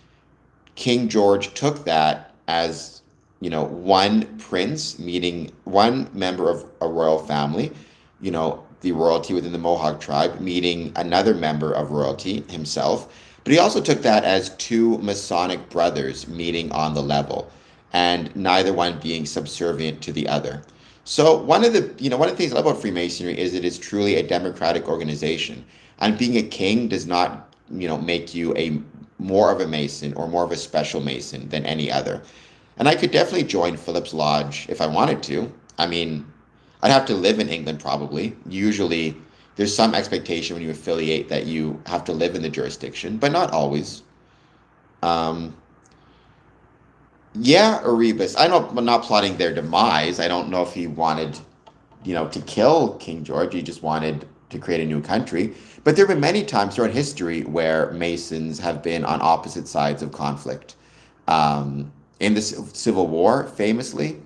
King George took that as, one prince, meaning one member of a royal family, the royalty within the Mohawk tribe, meeting another member of royalty himself. But he also took that as two Masonic brothers meeting on the level, and neither one being subservient to the other. So one of the things I love about Freemasonry is it is truly a democratic organization, and being a king does not, make you a more of a Mason or more of a special Mason than any other. And I could definitely join Philip's Lodge if I wanted to. I mean, I'd have to live in England probably. Usually, there's some expectation when you affiliate that you have to live in the jurisdiction, but not always. Um, yeah, Erebus. I'm not plotting their demise. I don't know if he wanted, to kill King George. He just wanted to create a new country. But there have been many times throughout history where Masons have been on opposite sides of conflict. In the Civil War, famously,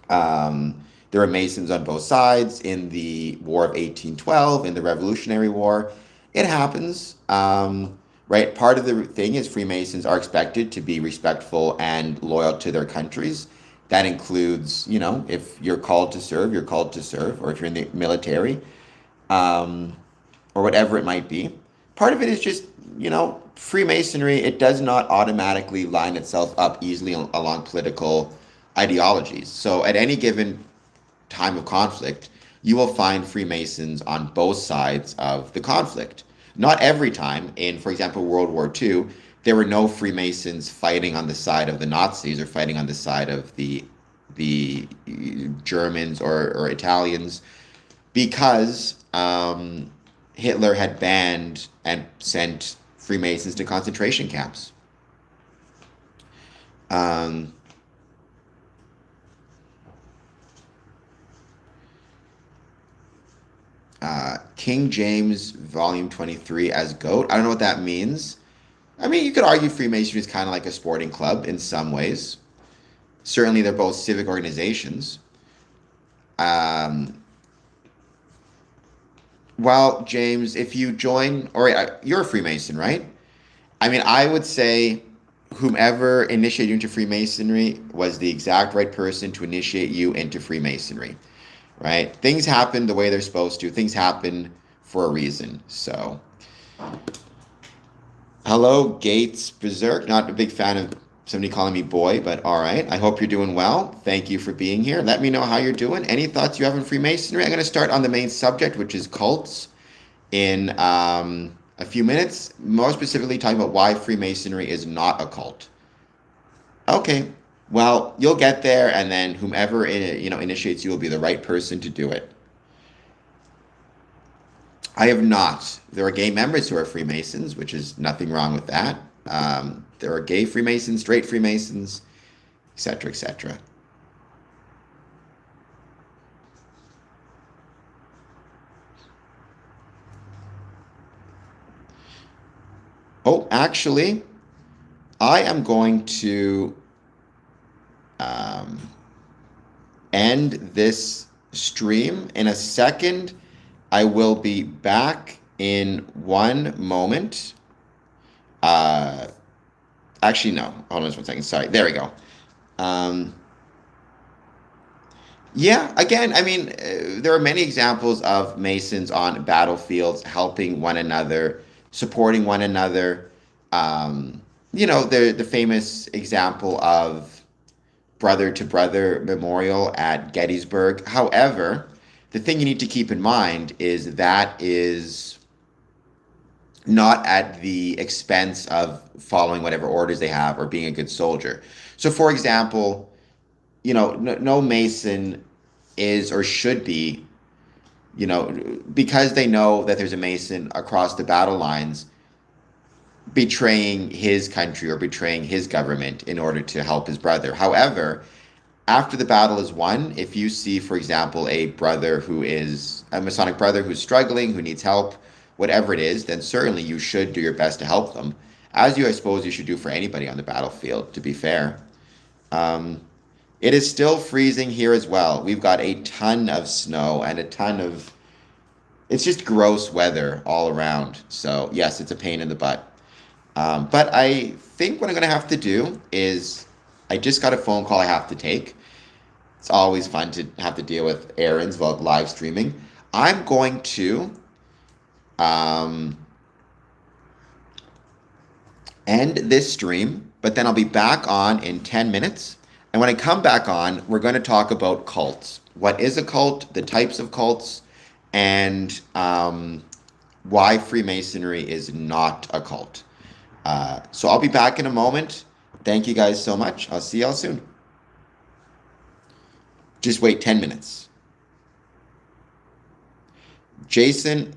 there were Masons on both sides. In the War of 1812, in the Revolutionary War, it happens. Right? Part of the thing is Freemasons are expected to be respectful and loyal to their countries. That includes, if you're called to serve, you're called to serve, or if you're in the military, um, or whatever it might be. Part of it is just, Freemasonry, it does not automatically line itself up easily along political ideologies. So at any given time of conflict, you will find Freemasons on both sides of the conflict. Not every time. In, for example, World War II, there were no Freemasons fighting on the side of the Nazis or fighting on the side of the Germans or Italians because Hitler had banned and sent Freemasons to concentration camps. Um, King James Volume 23 as GOAT. I don't know what that means. I mean, you could argue Freemasonry is kind of like a sporting club in some ways. Certainly, they're both civic organizations. Um, well, James, if you join, or you're a Freemason, right? I mean, I would say whomever initiated you into Freemasonry was the exact right person to initiate you into Freemasonry, right? Things happen the way they're supposed to. Things happen for a reason. So, hello, Gates Berserk. Not a big fan of somebody calling me boy, but all right. I hope you're doing well. Thank you for being here. Let me know how you're doing. Any thoughts you have on Freemasonry? I'm going to start on the main subject, which is cults, in a few minutes. More specifically, talking about why Freemasonry is not a cult. Okay. Well, you'll get there, and then whomever initiates you will be the right person to do it. I have not. There are gay members who are Freemasons, which is nothing wrong with that. There are gay Freemasons, straight Freemasons, etc., etc. Oh, actually, I am going to um, end this stream in a second. I will be back in one moment. Uh, Actually, no. Hold on just 1 second. Sorry. There we go. Um, yeah, again, I mean, there are many examples of Masons on battlefields helping one another, supporting one another. Um, the famous example of brother to brother memorial at Gettysburg. However, the thing you need to keep in mind is that is not at the expense of following whatever orders they have or being a good soldier. So, for example, no Mason is or should be, because they know that there's a Mason across the battle lines betraying his country or betraying his government in order to help his brother. However, after the battle is won, if you see, for example, a brother who is a Masonic brother who's struggling, who needs help, whatever it is, then certainly you should do your best to help them, as I suppose, you should do for anybody on the battlefield, to be fair. Um, it is still freezing here as well. We've got a ton of snow and a ton of, it's just gross weather all around. So, yes, it's a pain in the butt. But I think what I'm going to have to do is I just got a phone call I have to take. It's always fun to have to deal with errands while live streaming. I'm going to um, end this stream, but then I'll be back on in 10 minutes. And when I come back on, we're going to talk about cults. What is a cult, the types of cults, and why Freemasonry is not a cult. So I'll be back in a moment. Thank you guys so much. I'll see y'all soon. Just wait 10 minutes. Jason,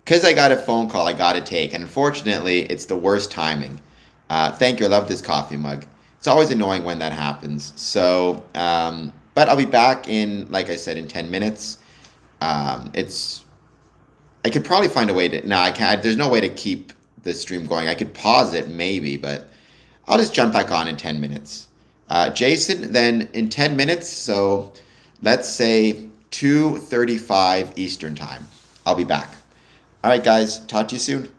because I got a phone call I got to take, and unfortunately, it's the worst timing. Thank you. I love this coffee mug. It's always annoying when that happens. So, but I'll be back in, like I said, in 10 minutes. I could probably find a way to, no, I can't. There's no way to keep the stream going. I could pause it maybe, but I'll just jump back on in 10 minutes. Jason, then in 10 minutes, so let's say 2:35 Eastern time. I'll be back. All right, guys, talk to you soon.